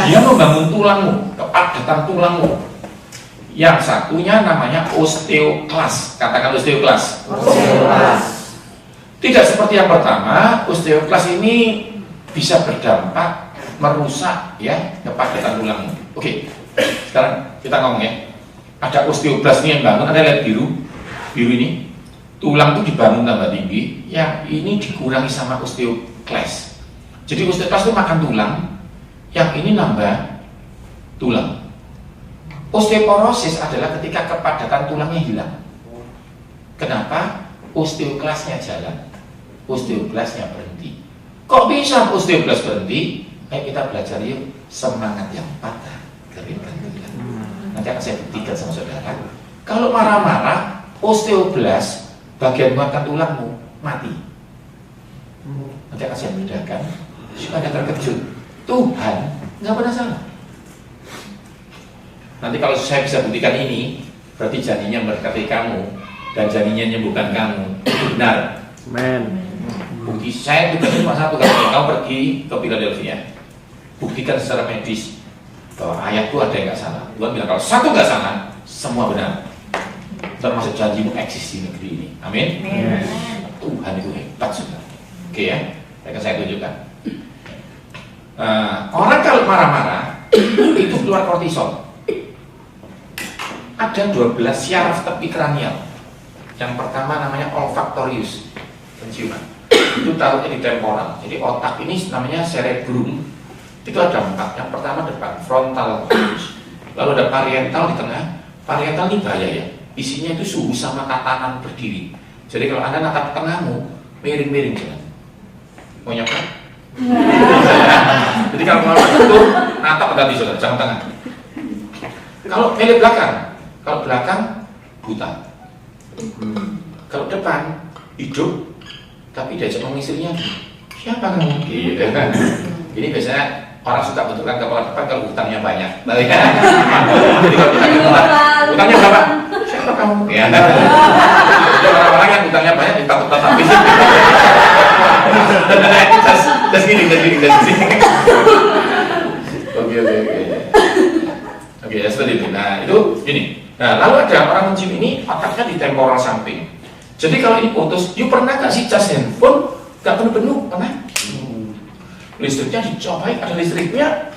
Dia membangun tulangmu, kepadatan tulangmu. Yang satunya namanya osteoklas. Katakan osteoklas. Tidak seperti yang pertama, osteoklas ini bisa berdampak merusak ya kepadatan tulangmu. Oke, sekarang kita ngomong ya. Ada osteoblas ini yang bangun, ada lihat biru ini. Tulang itu dibangun tambah tinggi, yang ini dikurangi sama osteoklas. Jadi osteoklas itu makan tulang, yang ini nambah tulang. Osteoporosis adalah ketika kepadatan tulangnya hilang. Kenapa? Osteoklasnya jalan, osteoklasnya berhenti. Kok bisa osteoklas berhenti? Ayo kita belajar yuk, semangat yang patah, keringkan tulang. Nanti akan saya buktikan sama saudara. Kalau marah-marah, osteoblas bagian muatan tulangmu mati. Nanti akan saya bedakan supaya terkejut. Tuhan nggak pernah salah. Nanti kalau saya bisa buktikan ini, berarti jadinya berkati kamu dan jadinya menyembuhkan kamu. Itu benar. Amen. Bukti saya tugasnya cuma satu, kalau kamu pergi ke Philadelphia, buktikan secara medis bahwa ayatku ada yang nggak salah. Tuhan bilang kalau satu nggak salah, semua benar. Termasuk janjimu eksis di negeri ini. Amin. Tuhan itu hebat sudah. Oke ya, akan saya tunjukkan. Orang kalau marah-marah itu keluar kortisol. Ada 12 syaraf tepi kranial. Yang pertama namanya olfaktorius, penciuman. Itu taruhnya di temporal. Jadi otak ini namanya cerebrum. Itu ada 4. Yang pertama depan frontal cortex. Lalu ada parietal di tengah. Parietal ini bahaya ya. Isinya itu suhu sama tatanan berdiri. Jadi kalau Anda natap tengahmu, miring-miring jangan. Mau nyoba? Jadi kalau mau itu natap ganti saudara, jangan tengah. Kalau milik belakang, kalau belakang buta. Kalau depan hidup, tapi diajak ngomong istrinya, siapa kamu? Gitu kan. Ini biasanya orang suka bentukan kepala depan kalau hutangnya banyak. Jadi kalau hutangnya berapa? Siapa kamu? Ya. Jadi orang-orang yang hutangnya banyak ditatap-tatapi. Terus gini. Oke. Oke, ya seperti itu. Nah, itu gini. Nah, lalu ada orang mencium ini otaknya di temporal samping. Jadi kalau ini putus, you pernah gak sih cas handphone gak penuh-penuh? Pernah? Listriknya dicobain, ada listriknya,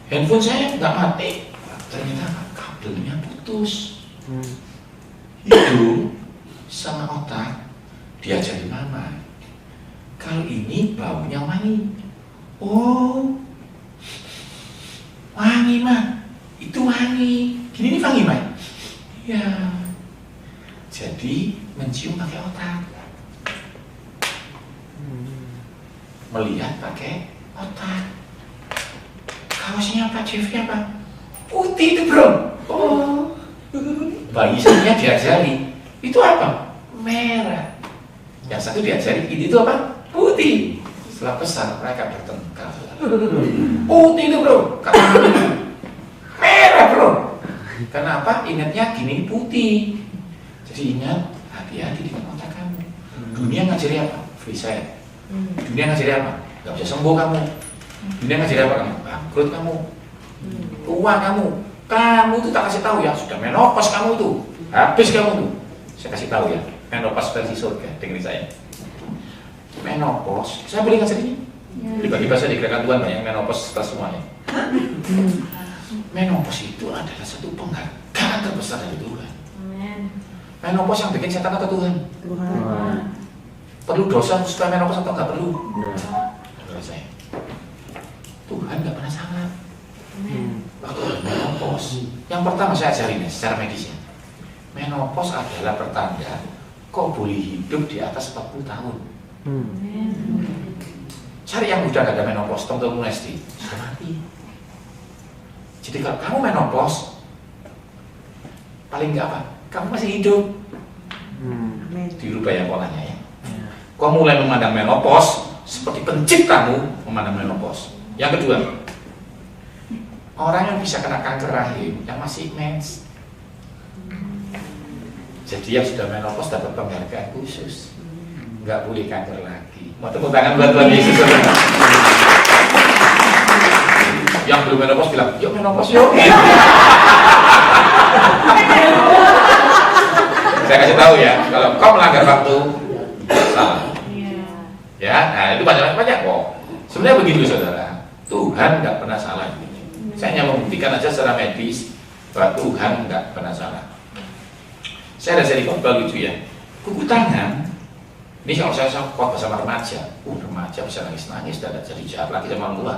handphone saya nggak mati, ternyata kabelnya putus. Hidung sama otak diajari mama, kalau ini baunya wangi. Oh, wangi mah, itu wangi. Gini nih wangi mah. Ya, jadi mencium pakai otak, melihat pakai otak. Kaosnya Pak Jeffrey apa? Putih itu bro. Oh, bayi satunya diajari itu apa? Merah. Yang satu diajari ini itu apa? Putih. Setelah besar mereka bertengkar. Putih itu bro. Kata merah bro. Kenapa? Ingatnya gini putih. Jadi ingat, hati-hati dengan otak kamu. Dunia ngajari apa? Free side. Dunia ngajari apa? Gak bisa sembuh kamu. Dunia ngajari apa kamu? Bangkrut kamu. Tua kamu. Kamu tuh tak kasih tahu ya, sudah menopause kamu tuh. Habis kamu tuh. Saya kasih tahu ya, menopause versi surga. Dengerin saya. Menopause, saya boleh ngasih ini? Tiba-tiba saya dikirakan Tuhan banyak menopause setelah semuanya. Menopause itu adalah satu penghargaan terbesar dari Tuhan. Menopause yang bikin setan atau Tuhan? Perlu dosa supaya menopause atau nggak perlu? Menurut saya, Tuhan nggak pernah salah. Waktu menopause, yang pertama saya ajarin secara medisnya, menopause adalah pertanda kok boleh hidup di atas 40 tahun. Cari yang udah nggak ada menopause, tong-tong SD, sudah mati. Jadi kalau kamu menopause, paling nggak apa? Kamu masih hidup. Dirubah ya polanya ya. Kau mulai memandang menopause seperti penciptamu memandang menopause. Yang kedua, orang yang bisa kena kanker rahim yang masih mens. Jadi yang sudah menopause dapat penghargaan khusus, nggak boleh kanker lagi. Mau tepuk tangan buat Tuhan Yesus. Yang belum menopause bilang, yuk menopause yuk. Saya kasih tahu ya, kalau kau melanggar waktu, salah. Ya, nah itu banyak kok. Sebenarnya begitu saudara, Tuhan nggak pernah salah. Saya hanya membuktikan aja secara medis bahwa Tuhan nggak pernah salah. Saya ada seri khotbah lucu ya, kuku tangan. Ini kalau saya khotbah sama remaja, remaja bisa nangis-nangis dan jadi jahat lagi sama orang tua.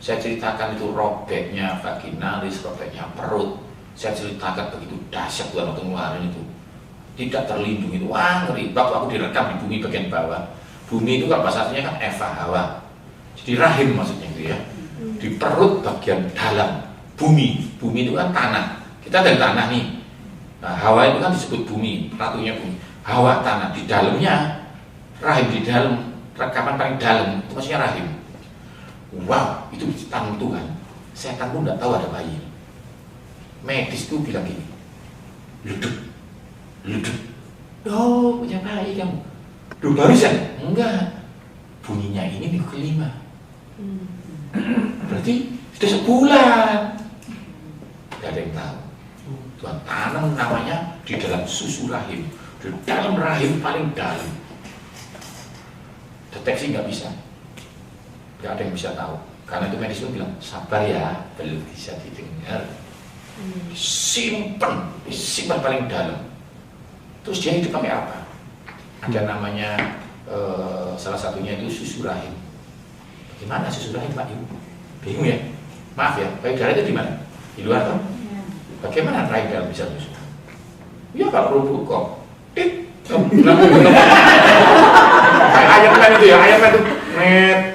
Saya ceritakan itu robeknya vaginalis, robeknya perut. Saya ceritakan begitu dahsyat Tuhan waktu ngeluarin itu. Tidak terlindungi itu, wah ngeri. Waktu aku direkam di bumi bagian bawah. Bumi itu kalau bahasa aslinya kan Eva Hawa. Jadi rahim maksudnya itu ya. Di perut bagian dalam bumi. Bumi itu kan tanah. Kita dari tanah nih. Nah, Hawa itu kan disebut bumi, ratunya bumi. Hawa tanah, di dalamnya rahim, di dalam rekaman paling dalam itu maksudnya rahim. Wow, itu ciptaan Tuhan. Setan pun nggak tahu ada bayi. Medis itu bilang gini, leduk. Oh, punya bayi kamu. Duh, barusan? Enggak. Bunyinya ini minggu kelima. Berarti sudah sebulan. Gak ada yang tahu. Tuhan tanam namanya di dalam susu rahim. Di dalam rahim paling dalam. Deteksi nggak bisa. Gak ada yang bisa tahu. Karena itu medis itu bilang, sabar ya, belum bisa didengar. Simpan paling dalam. Terus dia hidup pakai apa? Ada namanya salah satunya itu susu rahim. Bagaimana susu rahim Pak Ibu? Bingung ya? Maaf ya, payudara itu di mana? Di luar toh? Bagaimana rahim dalam bisa susu? Ya kalau perlu kok. Tit. Kayak ayam kan itu ya, ayam kan itu. Net.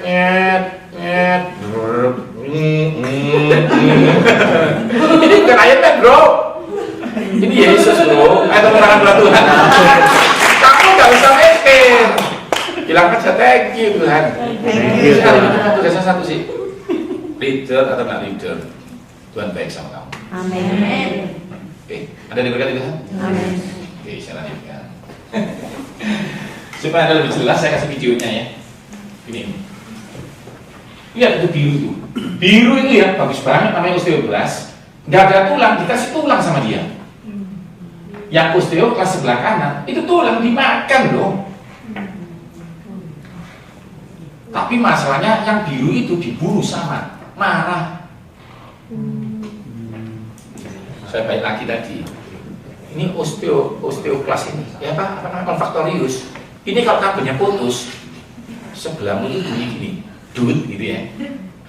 Ini bukan ayam kan bro. Ini Yesus bro. tepuk tangan buat Tuhan. Kamu nggak usah mikir. Bilang aja thank you Tuhan. Thank you, Sekali Tuhan. itu tugasnya satu sih. Leader atau nggak leader, Tuhan baik sama kamu. Amin. Oke, ada diberkati Tuhan? Amin. Oke, saya lanjutkan. Supaya ada lebih jelas, saya kasih videonya ya. Ini. Lihat itu biru itu. Biru itu ya, bagus banget, namanya osteoblas. Nggak ada tulang, dikasih tulang sama dia. Yang osteoklas sebelah kanan, itu tulang dimakan loh. Tapi masalahnya yang biru itu diburu sama, marah. Saya balik lagi tadi. Ini osteoklas ini, ya apa namanya konfaktorius. Ini kalau kabelnya putus, sebelahmu itu bunyi gini, dut gitu ya.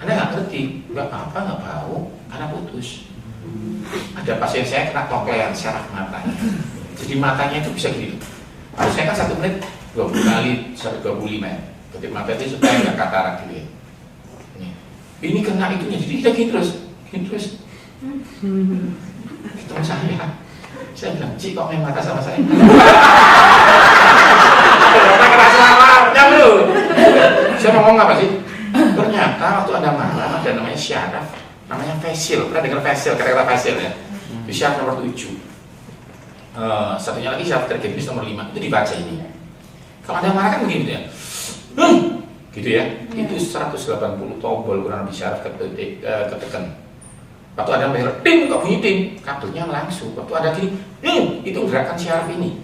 Anda nggak ngerti, nggak apa-apa, nggak bau, karena putus. Ada pasien saya kena koklean syaraf matanya, jadi matanya itu bisa gini. Harusnya kan 1 menit 20 kali 125 ya. Ketip mata itu supaya nggak katarak gitu ya. Ini kena itunya, jadi kita gini terus. Teman saya bilang, Ci kok main mata sama saya? Ternyata kena salah, lu. Saya ngomong apa sih? Ternyata waktu ada marah, ada namanya syaraf, namanya facial. Pernah dengar facial, kata-kata facial ya? Itu syaraf nomor 7. Satunya lagi syaraf trigeminus nomor 5. Itu dibaca ini. Kalau ada marah kan begini ya. Gitu ya. Itu 180 tombol kurang lebih syaraf ketekan. Waktu ada merah, ting, kok bunyi ting, kabelnya langsung. Waktu ada gini, itu gerakan syaraf ini.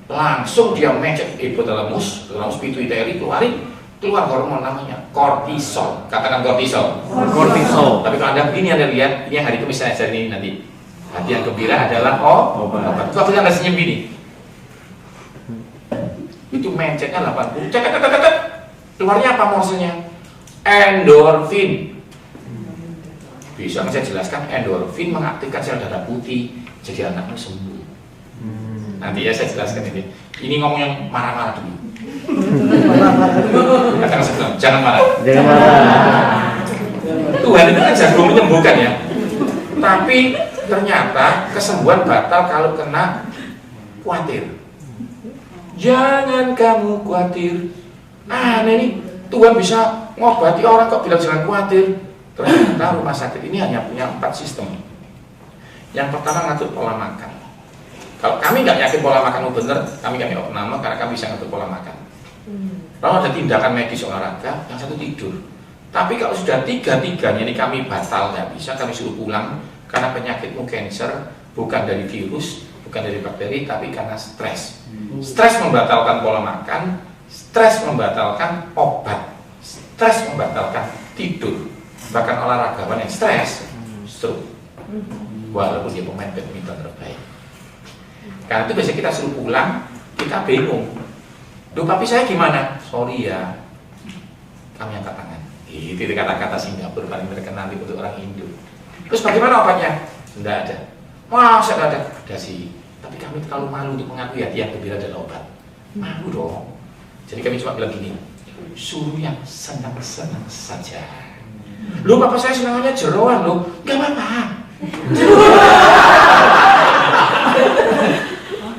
Langsung dia mencet hipotalamus pituitari, keluar hormon namanya kortisol. Katakan kortisol. Kortisol. Tapi kalau Anda begini, Anda lihat, ini hari Kamis saya ini nanti. Hati yang gembira adalah obat. Waktu Anda senyum gini, itu mencetnya 80. Keluarnya apa morsenya? Endorfin. Bisa saya jelaskan, endorfin mengaktifkan sel darah putih, jadi anakmu sembuh. Nanti ya saya jelaskan ini. Ini ngomong yang marah-marah dulu. Katakan sebelum, jangan marah. Jangan marah. Tuhan itu kan jago menyembuhkan ya. Tapi ternyata kesembuhan batal kalau kena khawatir. Jangan kamu khawatir. Aneh nih, Tuhan bisa ngobati orang kok bilang jangan khawatir. Ternyata rumah sakit ini hanya punya 4 sistem. Yang pertama ngatur pola makan. Kalau kami nggak yakin pola makanmu benar, kami opname karena kami bisa ngatur pola makan. Kalau ada tindakan medis olahraga, yang satu tidur. Tapi kalau sudah tiga-tiganya ini kami batal nggak bisa, kami suruh pulang karena penyakitmu cancer bukan dari virus, bukan dari bakteri, tapi karena stres. Stres membatalkan pola makan, stres membatalkan obat, stres membatalkan tidur. Bahkan olahragawan yang stres, stroke. Walaupun dia pemain badminton terbaik. Karena itu biasanya kita suruh pulang, kita bingung. Duh, papi saya gimana? Sorry ya, kami angkat tangan. Itu kata-kata Singapura paling terkenal untuk orang Indo. Terus bagaimana obatnya? Tidak ada. Masa tidak ada? Ada sih. Tapi kami terlalu malu untuk mengakui hati yang gembira adalah obat. Malu dong. Jadi kami cuma bilang gini, suruh yang senang-senang saja. Loh, papa saya senangannya jeroan loh. Gak apa-apa.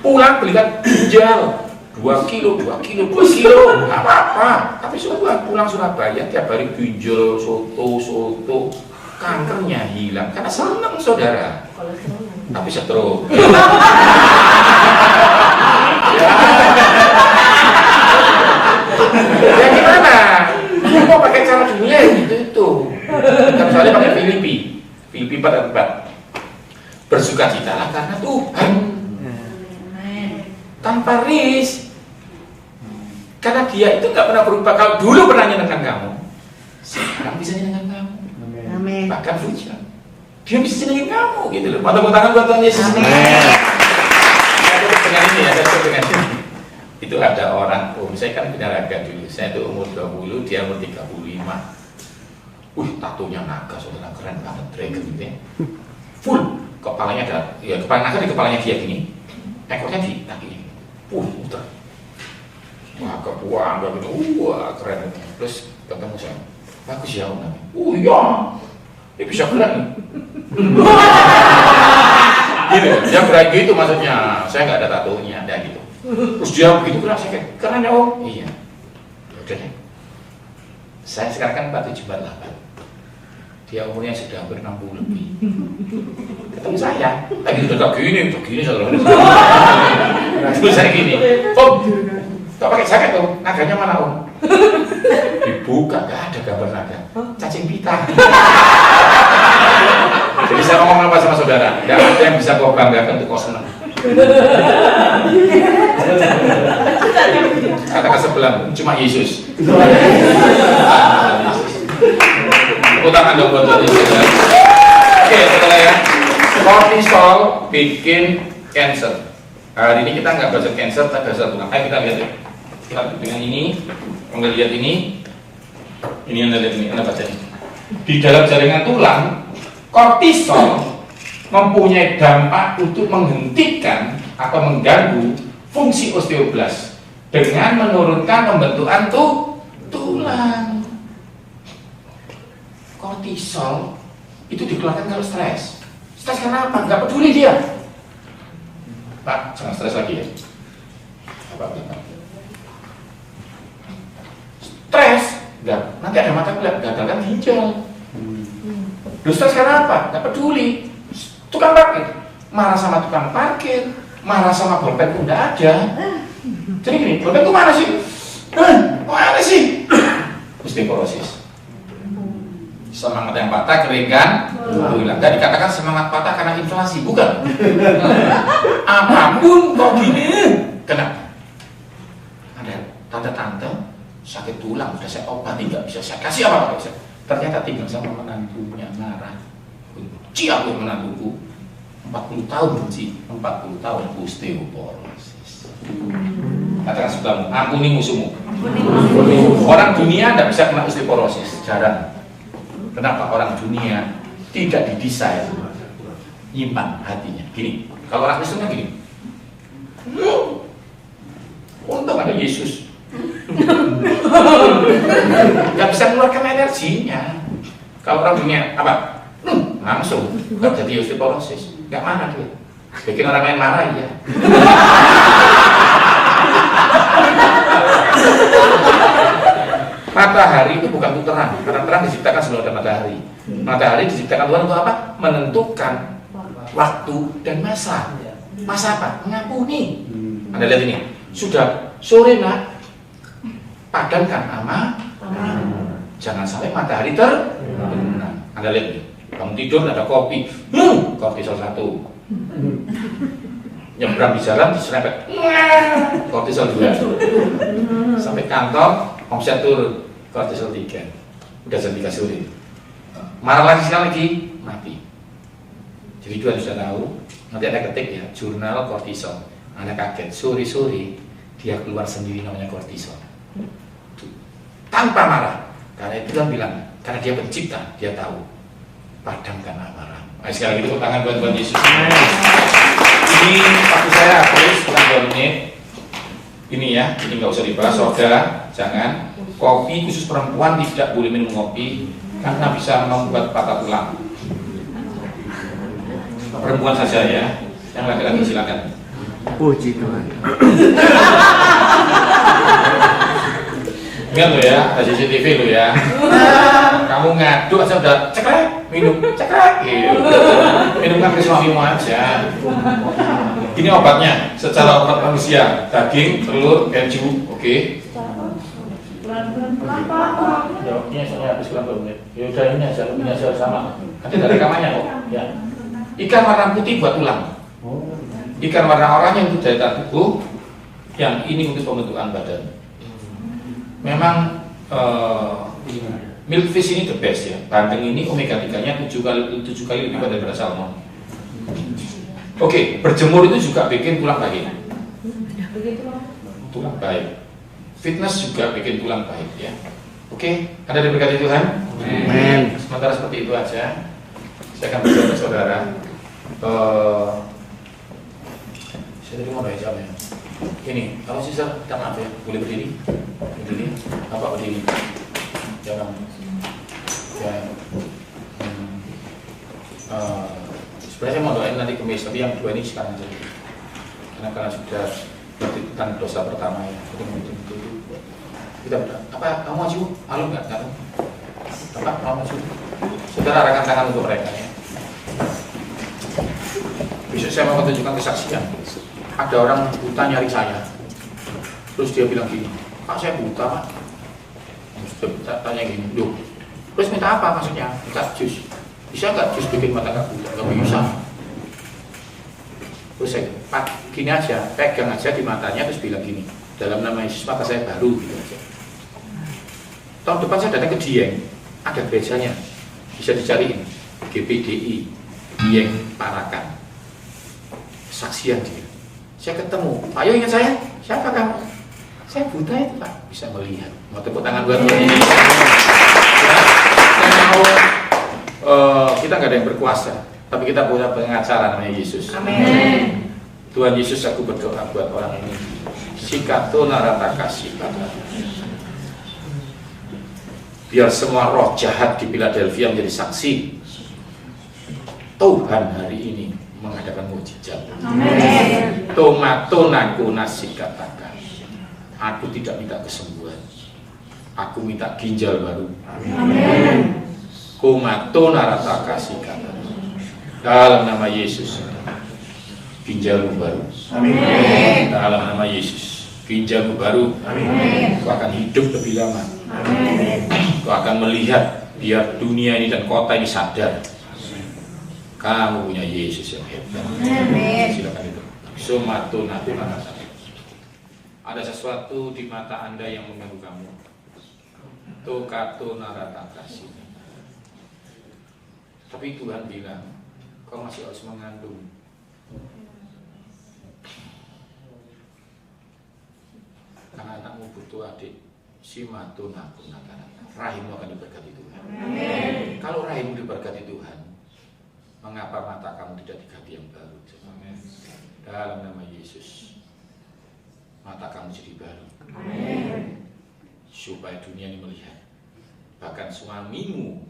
Pulang belikan ginjal 2 kilo, gak apa-apa. Tapi pulang Surabaya tiap hari ginjal, soto, kankernya hilang karena senang saudara. Tapi stroke. Ya gimana? Mau pakai cara dunia itu. Kecuali pakai Filipi 4 bersukacitalah karena Tuhan. Tanpa ris. Karena dia itu nggak pernah berubah. Kalau dulu pernah nyenangkan kamu, sekarang bisa nyenangkan kamu. Amin. Bahkan hujan, dia bisa nyenangin kamu gitu loh. Tepuk tangan buat Tuhan Yesus. Amin. Dengan ini ada dengan ini. Itu ada orang, saya kan binaraga dulu. Saya itu umur 20, dia umur 35. Tatonya naga, saudara, keren banget, dragon gitu ya. Full, kepalanya ada, ya kepala naga di kepalanya dia gini, ekornya di kakinya. Muter. Wah, kebuang, gitu. Wah, keren. Terus ketemu saya, bagus ya om namanya. Iya, ini bisa keren nih. Gitu, dia berai gitu maksudnya. Saya nggak ada tatonya, ada gitu. Terus dia begitu keras, saya kayak, keren ya om. Iya. Ya udah deh. Saya sekarang kan 4748. Dia umurnya sudah hampir 60 lebih. Ketemu saya, lagi udah gini saudara. Terus saya gini, om, tak pakai jaket om, naganya mana om? Dibuka, gak ada gambar naga, cacing pita. Jadi saya ngomong apa sama saudara? Gak ada yang bisa kau banggakan untuk kau senang. Kata ke sebelah, cuma Yesus. Tepuk tangan dong buat Yesus. Oke, setelah ya. Kortisol bikin cancer. Hari ini kita nggak baca cancer, tapi baca tulang. Ayo kita lihat ya. Kita dengan ini, Anda lihat ini Anda lihat ini, Anda baca ini. Di dalam jaringan tulang, kortisol mempunyai dampak untuk menghentikan atau mengganggu fungsi osteoblas dengan menurunkan pembentukan tulang. Kortisol itu dikeluarkan kalau stres. Stres karena apa? Nggak peduli dia. Pak, jangan stres lagi ya. Apa? Stres, nggak. Nanti ada mata kuliah, gagalkan ginjal. Stres karena apa? Nggak peduli. Tukang parkir, marah sama tukang parkir, marah sama bolpen pun nggak ada. Jadi gini, bolpen itu mana sih? Mana sih? Osteoporosis. Semangat yang patah kering kan? Hilang. Dan dikatakan semangat patah karena inflasi, bukan? Apapun kok gini, kenapa? Ada tante-tante sakit tulang, udah saya obati nggak bisa, saya kasih apa-apa bisa. Ternyata tinggal sama menantunya marah. Benci aku menantuku. 40 tahun benci, 40 tahun osteoporosis. Katakan sebelummu, ampuni musuhmu. Orang dunia tidak bisa kena osteoporosis, jarang. Kenapa? Orang dunia tidak didesain nyimpan hatinya. Gini, kalau orang Kristen kan gini. Untung ada Yesus. Gak bisa mengeluarkan energinya. Kalau orang dunia apa? Langsung gak jadi osteoporosis. Gak marah dia. Bikin orang lain marah ya. Matahari itu bukan untuk terang, karena terang diciptakan sebelum ada matahari. Matahari diciptakan Tuhan untuk apa? Menentukan waktu dan masa. Masa apa? Mengampuni. Anda lihat ini, sudah sore nak, padamkan amal. Jangan sampai matahari terbenam. Anda lihat ini, bangun tidur ada kopi, kortisol 1. Nyebrang di jalan diserempet, kortisol 2. Sampai kantor omset turun, kortisol 3. Udah jam 3 sore. Marah lagi sekali lagi, mati. Jadi Tuhan sudah tahu. Nanti ada ketik ya, jurnal kortisol. Anda kaget, sore-sore dia keluar sendiri namanya kortisol. Tanpa marah. Karena itu kan bilang, karena dia pencipta, dia tahu. Padamkan amarah. Nah, sekali lagi tepuk tangan buat Tuhan Yesus. Ini waktu saya habis kurang 2 menit. Ini ya, ini nggak usah dibahas, saudara. Jangan. Kopi khusus perempuan tidak boleh minum kopi karena bisa membuat patah tulang. Perempuan saja ya. Yang laki-laki silakan. Puji Tuhan. Ingat lo ya, ada CCTV lo ya. Kamu ngadu aja udah cekrek, minum cekrek gitu. Minum kan kesuamimu aja. Ini obatnya secara obat manusia, daging, telur, keju, oke. Jawabnya saya habis kurang 2 menit. Ya udah ini aja sama. Nanti dari rekamannya kok. Ya. Ikan warna putih buat tulang. Ikan warna oranye untuk daya tahan tubuh. Yang ini untuk pembentukan badan. Memang milk fish ini the best ya. Bandeng ini omega 3-nya 7 kali lebih banyak daripada salmon. Oke, berjemur itu juga bikin tulang baik. Tulang baik. Fitness juga bikin tulang baik ya. Oke, Anda diberkati Tuhan. Amin. Sementara seperti itu aja. Saya akan berdoa ke saudara. Saya tadi mau nanya jam ya. Ini, kalau sisa minta maaf ya, boleh berdiri? Berdiri? Apa berdiri? Jangan. Ya. Sebenarnya saya mau doain nanti kemis, tapi yang dua ini sekarang aja. Karena sudah bertitipkan dosa pertama ya. Jadi mungkin itu kita apa kamu maju? Malu nggak? Apa mau maju? Saudara arahkan tangan untuk mereka ya. Besok saya mau tunjukkan kesaksian. Ada orang buta nyari saya. Terus dia bilang gini, Pak saya buta Pak. Sudah tanya gini, loh. Terus minta apa maksudnya? Minta jus. Bisa nggak jus bikin mata nggak buta? Nggak bisa. Terus saya, Pak gini aja, pegang aja di matanya terus bilang gini, dalam nama Yesus mata saya baru gitu aja. Tahun depan saya datang ke Dieng, ada gerejanya, bisa dicariin GPDI Dieng Parakan. Saksian dia. Saya ketemu, ayo ingat saya, siapa kamu? Saya buta itu Pak, bisa melihat. Mau tepuk tangan buat Tuhan Yesus. Ya, saya mau kita nggak ada yang berkuasa, tapi kita punya pengacara namanya Yesus. Amin. Tuhan Yesus, aku berdoa buat orang ini. Sikato narata kasih. Biar semua roh jahat di Philadelphia menjadi saksi. Tuhan hari ini mengadakan mujizat. Amin. Tomatonaku nasi katakan. Aku tidak minta kesembuhan. Aku minta ginjal baru. Amin. Kumatonarata kasih kata. Dalam nama Yesus. Ginjalmu baru. Amin. Dalam nama Yesus. Ginjalmu baru. Amin. Kau akan hidup lebih lama. Amin. Kau akan melihat biar dunia ini dan kota ini sadar. Kamu punya Yesus yang hebat. Amin. Silakan itu. Sumatonarata. Ada sesuatu di mata Anda yang mengganggu kamu. Tokato narata kasih. Tapi Tuhan bilang, kau masih harus mengandung. Karena anakmu butuh adik. Simatunaku nakanata. Rahimmu akan diberkati Tuhan. Amin. Kalau rahimmu diberkati Tuhan, mengapa mata kamu tidak diganti yang baru? Dalam nama Yesus, mata kamu jadi baru. Amin. Supaya dunia ini melihat. Bahkan suamimu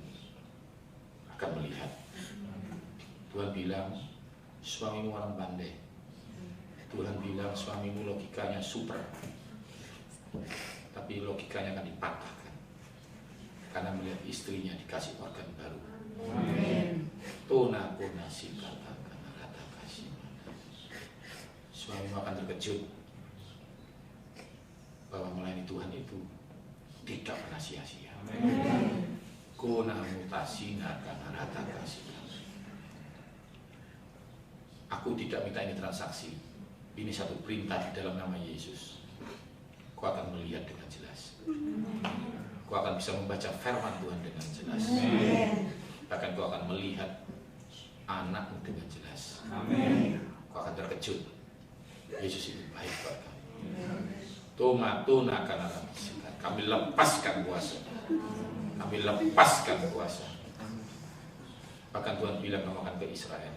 akan melihat. Tuhan bilang suamimu orang pandai. Tuhan bilang suamimu logikanya super. Tapi logikanya akan dipatahkan karena melihat istrinya dikasih organ baru. Amin. Tuna nasi katakan kata kasih. Suamimu akan terkejut bahwa melayani Tuhan itu tidak pernah sia-sia. Kuna mutasi karena rata kasih. Aku tidak minta ini transaksi. Ini satu perintah di dalam nama Yesus. Kau akan melihat dengan jelas. Kau akan bisa membaca firman Tuhan dengan jelas. Bahkan kau akan melihat anakmu dengan jelas. Kau akan terkejut. Yesus itu baik buat kamu. Tomatuna karena kami lepaskan kuasa. Kami lepaskan kuasa. Bahkan Tuhan bilang kamu akan ke Israel.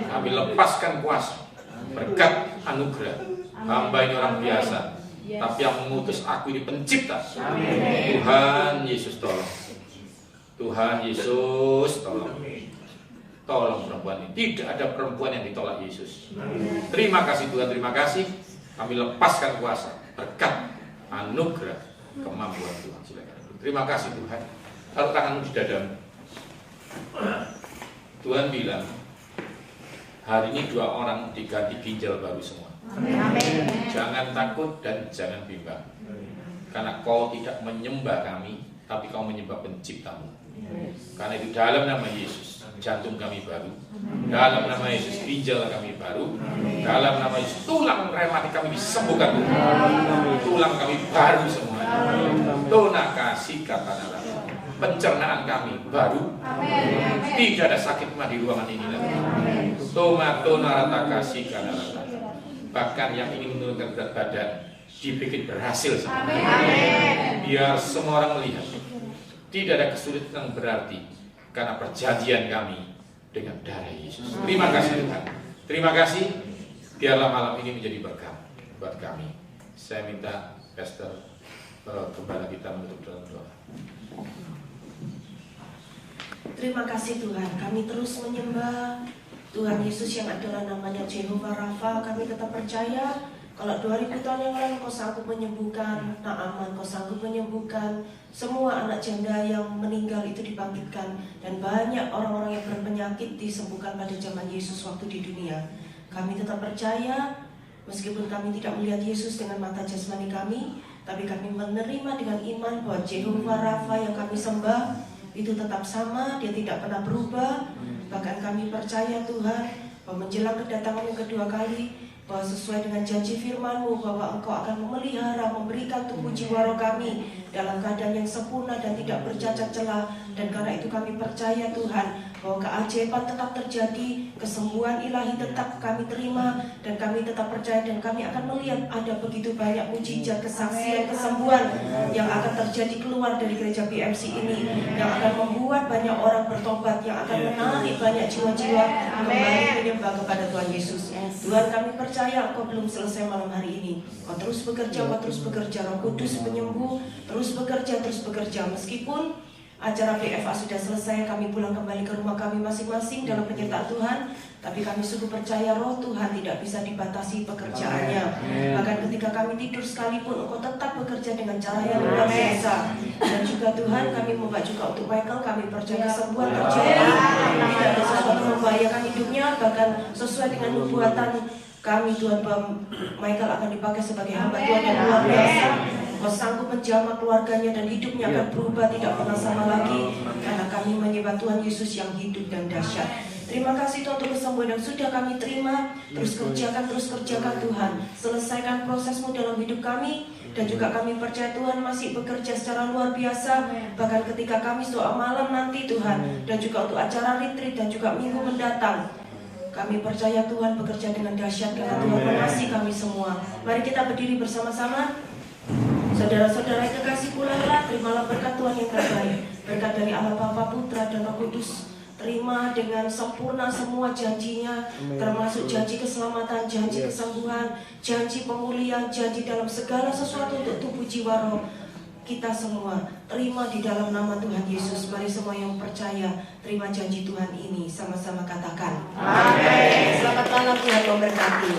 Kami lepaskan kuasa. Berkat anugerah. Hamba ini orang biasa. Tapi yang mengutus aku ini pencipta. Tuhan Yesus tolong. Tuhan Yesus tolong. Tolong perempuan ini. Tidak ada perempuan yang ditolak Yesus. Terima kasih Tuhan, terima kasih. Kami lepaskan kuasa, berkat, anugerah, kemampuan Tuhan. Silakan. Terima kasih Tuhan. Taruh tanganmu di dadamu. Tuhan bilang, hari ini 2 orang diganti ginjal baru semua. Amin. Jangan takut dan jangan bimbang. Karena kau tidak menyembah kami, tapi kau menyembah penciptamu. Karena itu dalam nama Yesus, jantung kami baru. Dalam nama Yesus, ginjal kami baru. Dalam nama Yesus, tulang rematik kami disembuhkan Tuhan. Tulang kami baru semuanya. Tuna kasih kata Allah. Pencernaan kami baru. Tidak ada sakit mah di ruangan ini lagi. Tona rata kasih kata Allah. Bahkan yang ingin menurunkan berat badan dibikin berhasil semua. Biar semua orang melihat. Tidak ada kesulitan yang berarti karena perjanjian kami dengan darah Yesus. Terima kasih Tuhan. Terima kasih. Biarlah malam ini menjadi berkat buat kami. Saya minta Pastor Gembala kita menutup dalam doa. Terima kasih Tuhan, kami terus menyembah Tuhan Yesus yang adalah namanya Jehovah Rafa. Kami tetap percaya kalau 2000 tahun yang lalu Kau sanggup menyembuhkan Naaman, Kau sanggup menyembuhkan semua anak janda yang meninggal itu dibangkitkan, dan banyak orang-orang yang berpenyakit disembuhkan pada zaman Yesus waktu di dunia. Kami tetap percaya, meskipun kami tidak melihat Yesus dengan mata jasmani kami, tapi kami menerima dengan iman bahwa Jehovah Rafa yang kami sembah itu tetap sama, Dia tidak pernah berubah. Bahkan kami percaya Tuhan bahwa menjelang kedatangan yang kedua kali, bahwa sesuai dengan janji firman-Mu bahwa Engkau akan memelihara, memberikan tubuh jiwa roh kami dalam keadaan yang sempurna dan tidak bercacat celah. Dan karena itu kami percaya Tuhan bahwa keajaiban tetap terjadi, kesembuhan ilahi tetap kami terima, dan kami tetap percaya dan kami akan melihat ada begitu banyak mujizat, kesaksian, kesembuhan yang akan terjadi keluar dari gereja BMC ini, yang akan membuat banyak orang bertobat, yang akan menarik banyak jiwa-jiwa kembali menyembah kepada Tuhan Yesus. Tuhan, kami percaya Engkau belum selesai malam hari ini. Kau terus bekerja, Kau terus bekerja. Roh Kudus penyembuh terus bekerja. Meskipun acara PFA sudah selesai, kami pulang kembali ke rumah kami masing-masing dalam penyertaan Tuhan, tapi kami sungguh percaya Roh Tuhan tidak bisa dibatasi pekerjaannya. Bahkan ketika kami tidur sekalipun, Engkau tetap bekerja dengan cara yang luar biasa. Dan juga Tuhan, kami membaca juga untuk Michael, kami percaya kesembuhan terjadi, tidak ada sesuatu yang membahayakan hidupnya, bahkan sesuai dengan nubuatan kami Tuhan, bahwa Michael akan dipakai sebagai hamba Tuhan yang luar biasa. Kau sanggup menjamah keluarganya dan hidupnya akan berubah, tidak pernah sama lagi, karena kami menyembah Tuhan Yesus yang hidup dan dahsyat. Terima kasih Tuhan untuk kesembuhan yang sudah kami terima. Terus kerjakan Tuhan. Selesaikan prosesmu dalam hidup kami. Dan juga kami percaya Tuhan masih bekerja secara luar biasa. Bahkan ketika kami doa malam nanti Tuhan, dan juga untuk acara retreat dan juga minggu mendatang, kami percaya Tuhan bekerja dengan dahsyat, karena Tuhan mengasihi kami semua. Mari kita berdiri bersama-sama. Saudara-saudara yang kekasih, pulanglah, terimalah berkat Tuhan yang terbaik. Berkat dari Allah Bapa, Putra, dan Roh Kudus. Terima dengan sempurna semua janjinya, termasuk janji keselamatan, janji kesembuhan, janji pemulihan, janji dalam segala sesuatu untuk tubuh jiwa roh kita semua. Terima di dalam nama Tuhan Yesus. Mari semua yang percaya terima janji Tuhan ini, sama-sama katakan amin. Selamat malam, Tuhan memberkati.